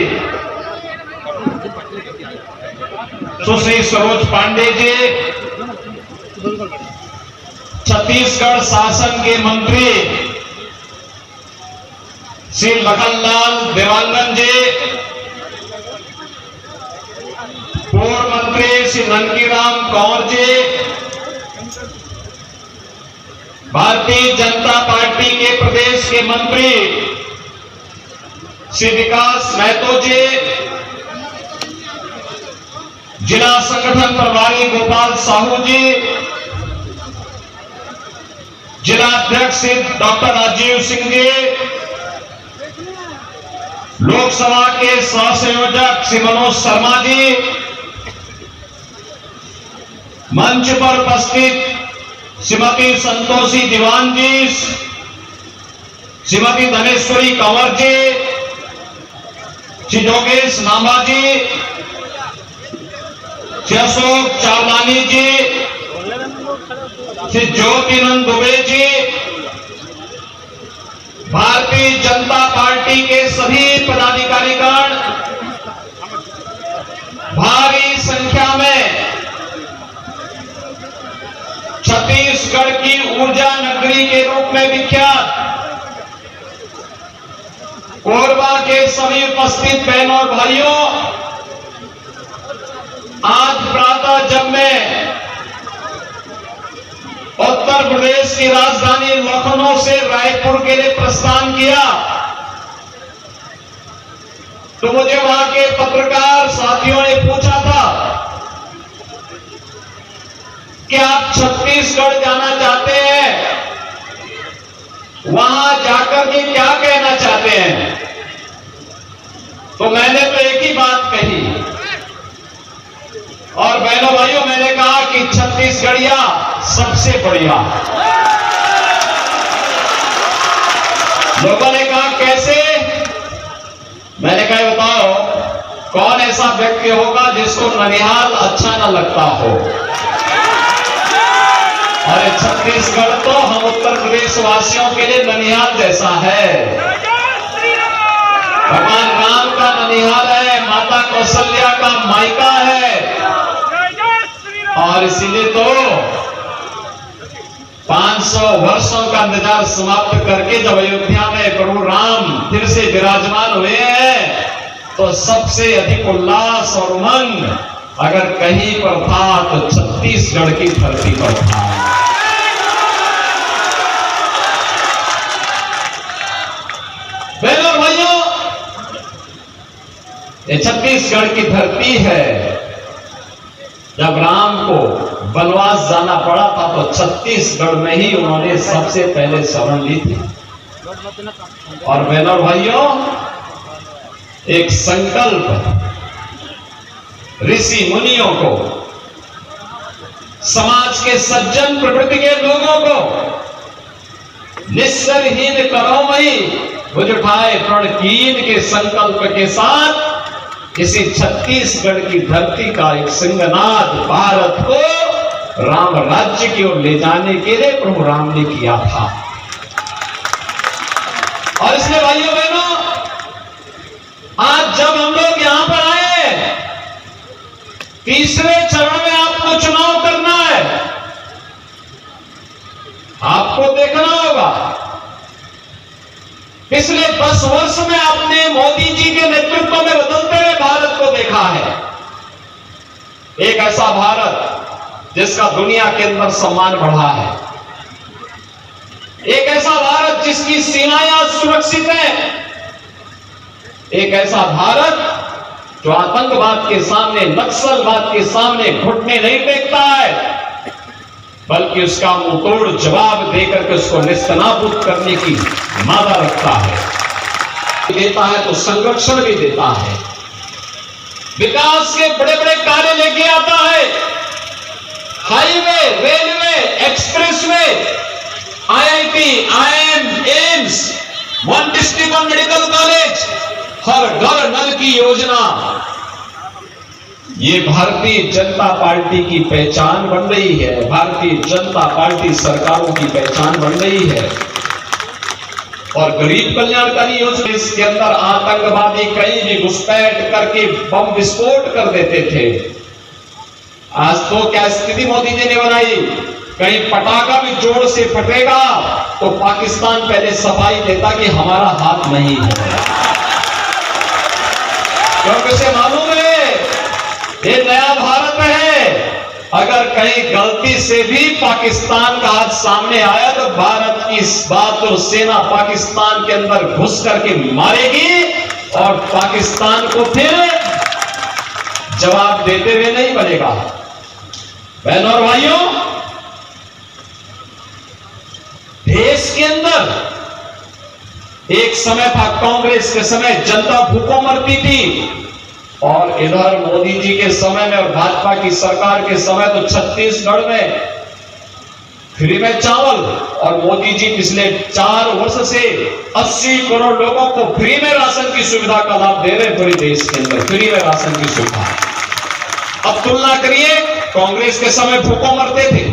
Speaker 4: सुश्री सरोज पांडे जी, छत्तीसगढ़ शासन के मंत्री श्री लखनलाल देवांगन जी, पूर्व मंत्री श्री ननकीराम कौर जी, भारतीय जनता पार्टी के प्रदेश के मंत्री श्री विकास महतो जी, जिला संगठन प्रभारी गोपाल साहू जी, जिला अध्यक्ष डॉक्टर राजीव सिंह जी, लोकसभा के सह संयोजक श्री मनोज शर्मा जी, मंच पर उपस्थित श्रीमती संतोषी दीवान जी, श्रीमती धनेश्वरी कंवर जी, श्री योगेश नामा जी, श्री अशोक चावलानी जी, श्री ज्योतिनंद दुबे जी, भारतीय जनता पार्टी के सभी पदाधिकारीगण, भारी संख्या में छत्तीसगढ़ की ऊर्जा नगरी के रूप में विख्यात कोरबा के सभी उपस्थित बहनों और भाइयों, आज प्रातः जब मैं उत्तर प्रदेश की राजधानी लखनऊ से रायपुर के लिए प्रस्थान किया तो मुझे वहां के पत्रकार साथियों ने पूछा था कि आप छत्तीसगढ़ जाना चाहते हैं, वहां जाकर के क्या कहना चाहते हैं? तो मैंने तो एक ही बात कही और बहनों भाइयों मैंने कहा कि छत्तीसगढ़िया सबसे बढ़िया। लोगों ने कहा कैसे? मैंने कहा बताओ कौन ऐसा व्यक्ति होगा जिसको ननिहाल अच्छा न लगता हो? और छत्तीसगढ़ तो हम उत्तर प्रदेश वासियों के लिए ननिहाल जैसा है। भगवान राम का ननिहाल है, माता कौशल्या का मायका है और इसीलिए तो 500 वर्षों का इंतजार समाप्त करके जब अयोध्या में प्रभु राम फिर से विराजमान हुए हैं तो सबसे अधिक उल्लास और उमंग अगर कहीं पर था तो छत्तीसगढ़ की धरती पर था। बहनों भाइयों, ये छत्तीसगढ़ की धरती है। जब राम को वनवास जाना पड़ा था तो छत्तीसगढ़ में ही उन्होंने सबसे पहले शरण ली थी। और बहनों भाइयों, एक संकल्प ऋषि मुनियों को, समाज के सज्जन प्रवृत्ति के लोगों को निस्सरहीन करोमयी भुज उठाए प्रण कीन के संकल्प के साथ इसी छत्तीसगढ़ की धरती का एक सिंहनाद भारत को राम राज्य की ओर ले जाने के लिए प्रभु राम ने किया था। और इसलिए भाइयों बहनों, आज जब हम लोग यहां पर आए, तीसरे चरण में आपको चुनाव करना है। आपको देखना होगा, पिछले 10 वर्ष में आपने मोदी जी के नेतृत्व में बदलते हुए भारत को देखा है। एक ऐसा भारत जिसका दुनिया के अंदर सम्मान बढ़ा है, एक ऐसा भारत जिसकी सीमाएं आज सुरक्षित है, एक ऐसा भारत जो आतंकवाद के सामने, नक्सलवाद के सामने घुटने नहीं टेकता है, बल्कि उसका मुंहतोड़ जवाब देकर के उसको निस्तनाबूद करने की मादा रखता है। देता है तो संरक्षण भी देता है, विकास के बड़े बड़े कार्य लेके आता है, highway, railway, expressway, IIT, IIM, AIIMS, 1 district 1 medical college, हर घर नल की योजना, ये भारतीय जनता पार्टी की पहचान बन रही है। भारतीय जनता पार्टी सरकारों की पहचान बन रही है। और गरीब कल्याणकारी योजना, इसके अंदर आतंकवादी कहीं भी घुसपैठ करके बम विस्फोट कर देते थे। आज तो क्या स्थिति मोदी जी ने बनाई, कहीं पटाखा भी जोर से फटेगा तो पाकिस्तान पहले सफाई देता कि हमारा हाथ नहीं है, क्योंकि उसे मालूम है ये नया भारत है। अगर कहीं गलती से भी पाकिस्तान का हाथ सामने आया तो भारत की बहादुर सेना पाकिस्तान के अंदर घुस करके मारेगी और पाकिस्तान को फिर जवाब देते हुए नहीं बनेगा। बहनों और भाइयों, देश के अंदर एक समय था, कांग्रेस के समय जनता भूखों मरती थी, और इधर मोदी जी के समय में और भाजपा की सरकार के समय तो छत्तीसगढ़ में फ्री में चावल, और मोदी जी पिछले 4 वर्ष से 80 करोड़ लोगों को फ्री में राशन की सुविधा का लाभ दे रहे हैं। पूरे देश के अंदर फ्री में राशन की सुविधा। अब तुलना करिए, कांग्रेस के समय भूखों मरते थे।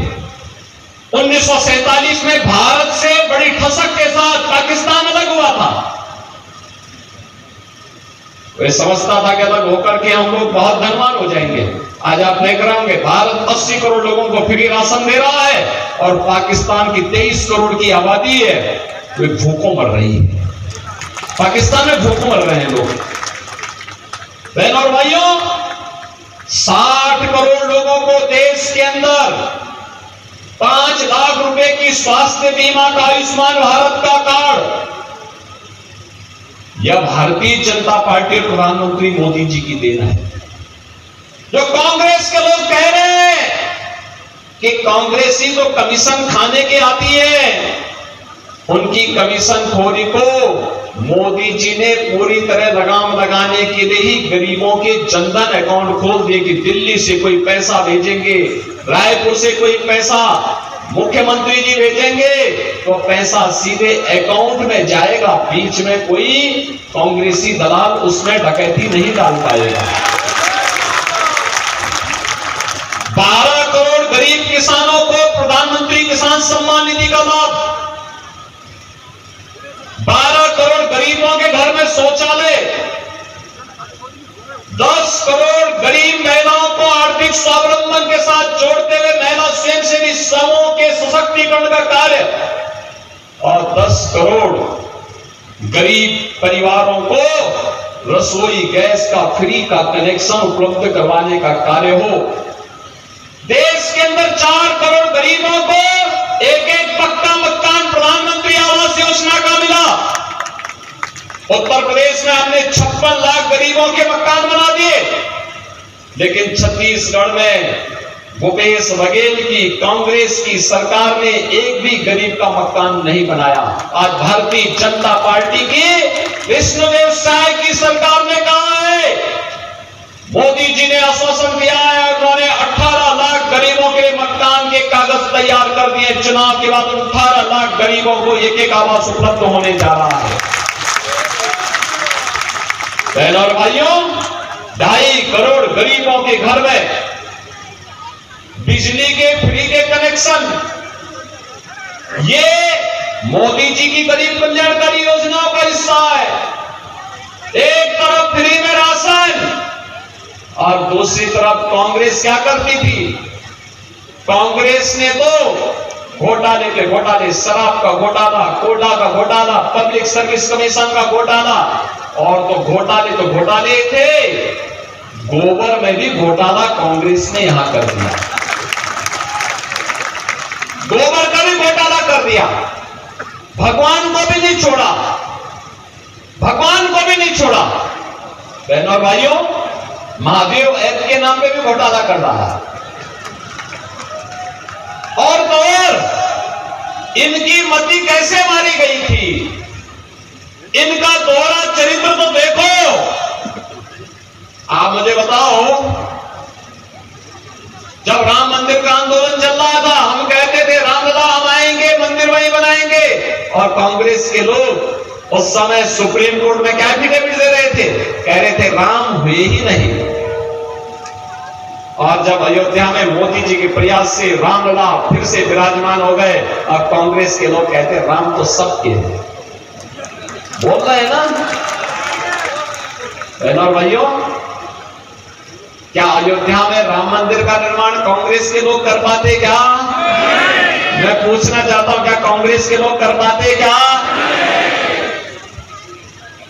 Speaker 4: 1947 में भारत से बड़ी ठसक के साथ पाकिस्तान अलग हुआ था। वे समझता था कि अलग होकर के हम लोग बहुत धनवान हो जाएंगे। आज आप देख रहे होंगे, भारत 80 करोड़ लोगों को फ्री राशन दे रहा है और पाकिस्तान की 23 करोड़ की आबादी है, वे भूखों मर रही है। पाकिस्तान में भूखों मर रहे हैं लोग। बहनों और भाइयों, 60 करोड़ लोगों को देश के अंदर 5 लाख रुपए की स्वास्थ्य बीमा का आयुष्मान भारत का कार्ड, यह भारतीय जनता पार्टी और प्रधानमंत्री मोदी जी की देन है। जो कांग्रेस के लोग कह रहे हैं कि कांग्रेसी तो कमीशन खाने के आती है, उनकी कमीशन खोरी को मोदी जी ने पूरी तरह लगाम लगाने के लिए ही गरीबों के जनधन अकाउंट खोल दिए कि दिल्ली से कोई पैसा भेजेंगे, रायपुर से कोई पैसा मुख्यमंत्री जी भेजेंगे तो पैसा सीधे अकाउंट में जाएगा, बीच में कोई कांग्रेसी दलाल उसमें डकैती नहीं डाल पाएगा। 12 करोड़ गरीब किसानों को प्रधानमंत्री किसान सम्मान निधि का लाभ, 12 करोड़ गरीबों के घर में शौचालय, 10 करोड़ गरीब महिलाओं को आर्थिक स्वावलंबन के साथ जोड़ते हुए महिला स्वयंसेवी समूह के सशक्तिकरण का कार्य, और 10 करोड़ गरीब परिवारों को रसोई गैस का फ्री का कनेक्शन उपलब्ध करवाने का कार्य हो। देश के अंदर 4 करोड़ गरीबों को एक पक्का मकान प्रधानमंत्री आवास योजना का मिला। उत्तर प्रदेश में हमने 56 लाख गरीबों के मकान बना दिए, लेकिन छत्तीसगढ़ में भूपेश बघेल की कांग्रेस की सरकार ने एक भी गरीब का मकान नहीं बनाया। आज भारतीय जनता पार्टी की विष्णुदेव साय की सरकार ने कहा है, मोदी जी ने आश्वासन दिया है, उन्होंने 18 लाख गरीबों के मकान के कागज तैयार कर दिए। चुनाव के बाद 18 लाख गरीबों को एक आवास उपलब्ध होने जा रहा है। बहनों और भाइयों, 2.5 करोड़ गरीबों के घर में बिजली के फ्री के कनेक्शन, ये मोदी जी की गरीब कल्याणकारी योजनाओं का हिस्सा है। एक तरफ फ्री में राशन और दूसरी तरफ कांग्रेस क्या करती थी? कांग्रेस ने तो घोटाले पे घोटाले, शराब का घोटाला, कोटा का घोटाला, पब्लिक सर्विस कमीशन का घोटाला, और तो घोटाले थे, गोबर में भी घोटाला कांग्रेस ने यहां कर दिया। गोबर का भी घोटाला कर दिया। भगवान को भी नहीं छोड़ा, भगवान को भी नहीं छोड़ा। बहनों और भाइयों, महादेव ऐप के नाम पे भी घोटाला कर रहा है। और तो और इनकी मति कैसे मारी गई थी, इनका दोहरा चरित्र तो देखो। आप मुझे बताओ, जब राम मंदिर का आंदोलन चल रहा था, हम कहते थे रामलला हम आएंगे, मंदिर वहीं बनाएंगे, और कांग्रेस के लोग उस समय सुप्रीम कोर्ट में क्या एफिडेविट दे रहे थे, कह रहे थे राम हुए ही नहीं। और जब अयोध्या में मोदी जी के प्रयास से रामलला फिर से विराजमान हो गए, और कांग्रेस के लोग कहते हैं राम तो सबके हैं। बोल रहे हैं ना बहनों और भाइयों? क्या अयोध्या में राम मंदिर का निर्माण कांग्रेस के लोग कर पाते क्या? मैं पूछना चाहता हूं, क्या कांग्रेस के लोग कर पाते क्या?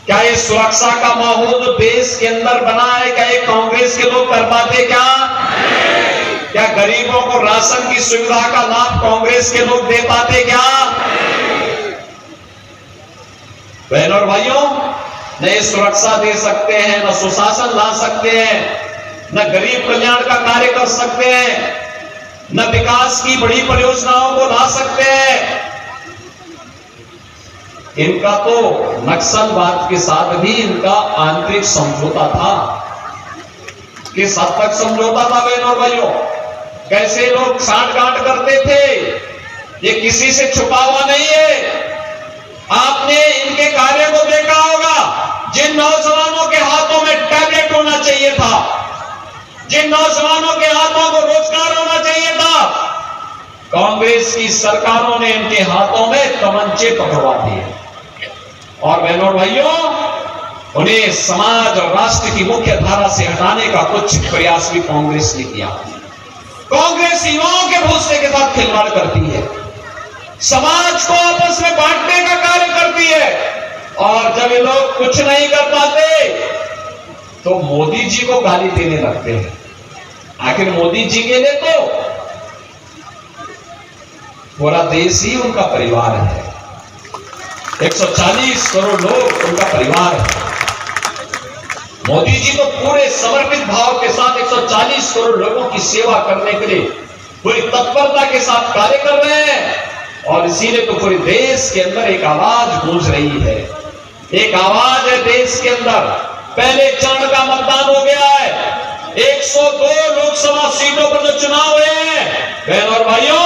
Speaker 4: क्या ये सुरक्षा का माहौल देश के अंदर बना है, क्या ये कांग्रेस के लोग कर पाते क्या? क्या गरीबों को राशन की सुविधा का लाभ कांग्रेस के लोग दे पाते क्या? बहनों और भाइयों, न सुरक्षा दे सकते हैं, न सुशासन ला सकते हैं, न गरीब कल्याण का कार्य कर सकते हैं, न विकास की बड़ी परियोजनाओं को ला सकते हैं। इनका तो नक्सलवाद के साथ भी इनका आंतरिक समझौता था। किस हद तक समझौता था बहनों और भाइयों? कैसे लोग साठगांठ करते थे, ये किसी से छुपा हुआ नहीं है। आपने इनके कार्य को देखा होगा। जिन नौजवानों के हाथों में टैबलेट होना चाहिए था, जिन नौजवानों के हाथों को रोजगार होना चाहिए था, कांग्रेस की सरकारों ने इनके हाथों में तमंचे पकड़वा दिए। और बहनों और भाइयों, उन्हें समाज और राष्ट्र की मुख्य धारा से हटाने का कुछ प्रयास भी कांग्रेस ने किया। कांग्रेस युवाओं के भविष्य के साथ खिलवाड़ करती है, समाज को आपस में बांटने का कार्य करती है। और जब ये लोग कुछ नहीं कर पाते तो मोदी जी को गाली देने लगते हैं। आखिर मोदी जी के लिए तो पूरा देश ही उनका परिवार है। 140 करोड़ लोग उनका परिवार है। मोदी जी तो पूरे समर्पित भाव के साथ 140 करोड़ लोगों की सेवा करने के लिए पूरी तत्परता के साथ कार्य कर रहे हैं। और इसीलिए तो पूरे देश के अंदर एक आवाज गूंज रही है, एक आवाज है देश के अंदर। पहले चरण का मतदान हो गया है, 102 लोकसभा सीटों पर जो चुनाव हुए हैं बहनों और भाइयों,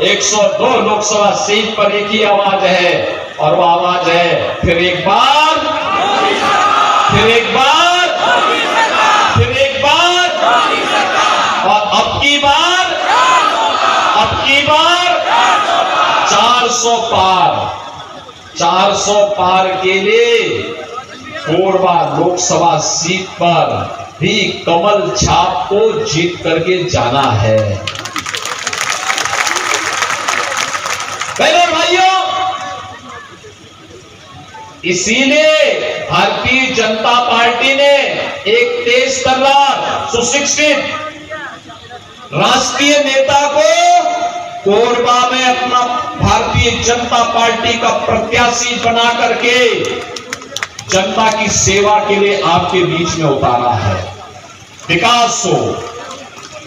Speaker 4: 102 लोकसभा सीट पर एक ही आवाज है, और वो आवाज है फिर एक बार, फिर एक बार, फिर एक बार, और अब की बार 400 पार। 400 पार के लिए कोरबा लोकसभा सीट पर भी कमल छाप को जीत करके जाना है। बहनों और भाइयों, इसीलिए भारतीय जनता पार्टी ने एक तेज तर्रार सुशिक्षित राष्ट्रीय नेता को कोरबा में अपना भारतीय जनता पार्टी का प्रत्याशी बना करके जनता की सेवा के लिए आपके बीच में उतारा है। विकास हो,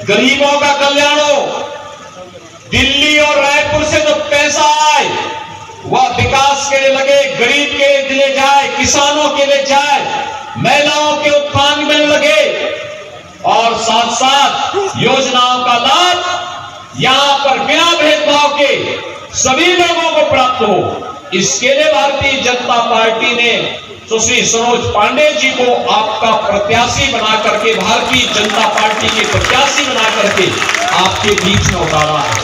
Speaker 4: गरीबों का कल्याण हो, दिल्ली और रायपुर से जो पैसा आए वह विकास के लिए लगे, गरीब के लिए जाए, किसानों के लिए जाए, महिलाओं के उत्थान में लगे और साथ साथ योजनाओं का लाभ यहां पर बिना भेदभाव के सभी लोगों को प्राप्त हो। इसके लिए भारतीय जनता पार्टी ने सुश्री सरोज पांडे जी को आपका प्रत्याशी बना करके, भारतीय जनता पार्टी के प्रत्याशी बना करके आपके बीच में उतारा है।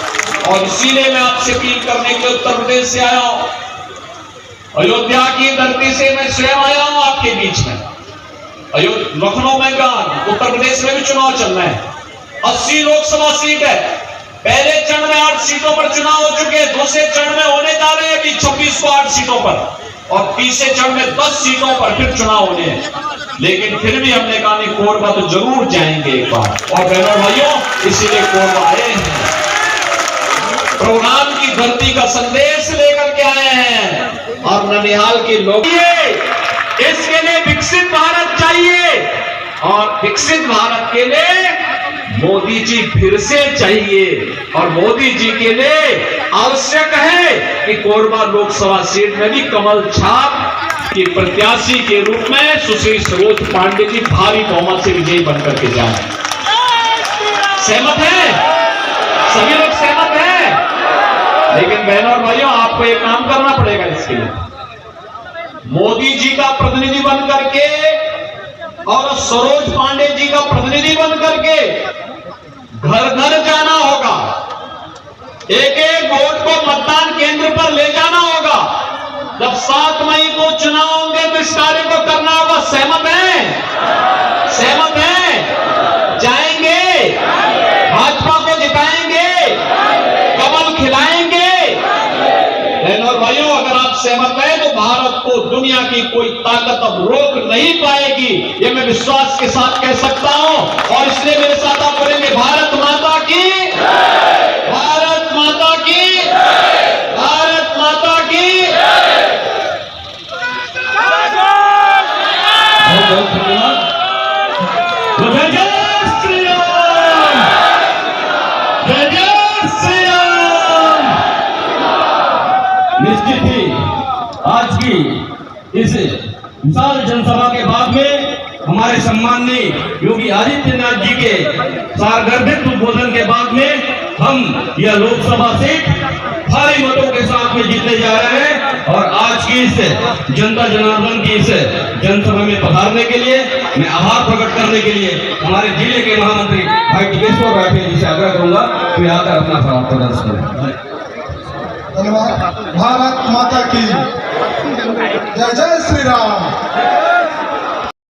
Speaker 4: और इसीलिए मैं आपसे अपील करने के उत्तर प्रदेश से आया हूं, अयोध्या की धरती से मैं स्वयं आया हूं आपके बीच में। लखनऊ में उत्तर प्रदेश में भी चुनाव चल रहे हैं। 80 लोकसभा सीट है। पहले चरण में 8 सीटों पर चुनाव हो चुके हैं, दूसरे चरण में होने जा रहे हैं अभी 26 को 8 सीटों पर, और तीसरे चरण में 10 सीटों पर फिर चुनाव होने हैं। लेकिन फिर भी हमने कहा नहीं, कोरबा तो जरूर जाएंगे एक बार। और बहनों भाइयों, इसीलिए कोरबा आए हैं, प्रोग्राम की धरती का संदेश लेकर के आए हैं। और ननिहाल के लोग इसके लिए विकसित भारत चाहिए, और विकसित भारत के लिए मोदी जी फिर से चाहिए। और मोदी जी के लिए आवश्यक है कि कोरबा लोकसभा सीट में भी कमल छाप की प्रत्याशी के रूप में सुश्री सरोज पांडे जी भारी बहुमत से विजयी बनकर के जाए। सहमत है? सभी लोग सहमत हैं? लेकिन बहनों और भाइयों, आपको एक काम करना पड़ेगा इसके लिए। मोदी जी का प्रतिनिधि बन करके और सरोज पांडे जी का प्रतिनिधि बन करके घर घर जाना होगा, एक एक वोट को मतदान केंद्र पर ले जाना होगा। जब 7 मई को चुनाव होंगे तो इस कार्य को करना होगा। सहमत है? सहमत है? जाएंगे, भाजपा को जिताएंगे, कमल खिलाएंगे। और भाइयों, अगर आप सहमत हैं तो भारत को दुनिया की कोई ताकत अब रोक नहीं पाएगी, ये मैं विश्वास के साथ कह सकता हूं। और इसलिए मेरे साथ आप बोलेंगे, भारत माता की, भारत माता की, भारत माता की।
Speaker 1: बहुत धन्यवाद। जय जय श्री राम, जय जय श्री राम। निश्चित ही आज की इस विशाल जनसभा के बाद में हमारे सम्माननीय योगी आदित्यनाथ जी के सारगर्भित उद्बोधन के बाद में हम यह लोकसभा सीट भारी मतों के साथ में जीतने जा रहे हैं। और आज की इस जनता जनार्दन की इस जनसभा में पधारने के लिए मैं आभार प्रकट करने के लिए हमारे जिले के महामंत्री भाई टिकेश्वर राठौर जी से आग्रह करूंगा कि आकर अपना सवाल प्रदर्शन करें।
Speaker 6: धन्यवाद। भारत माता की जय, जय श्री राम।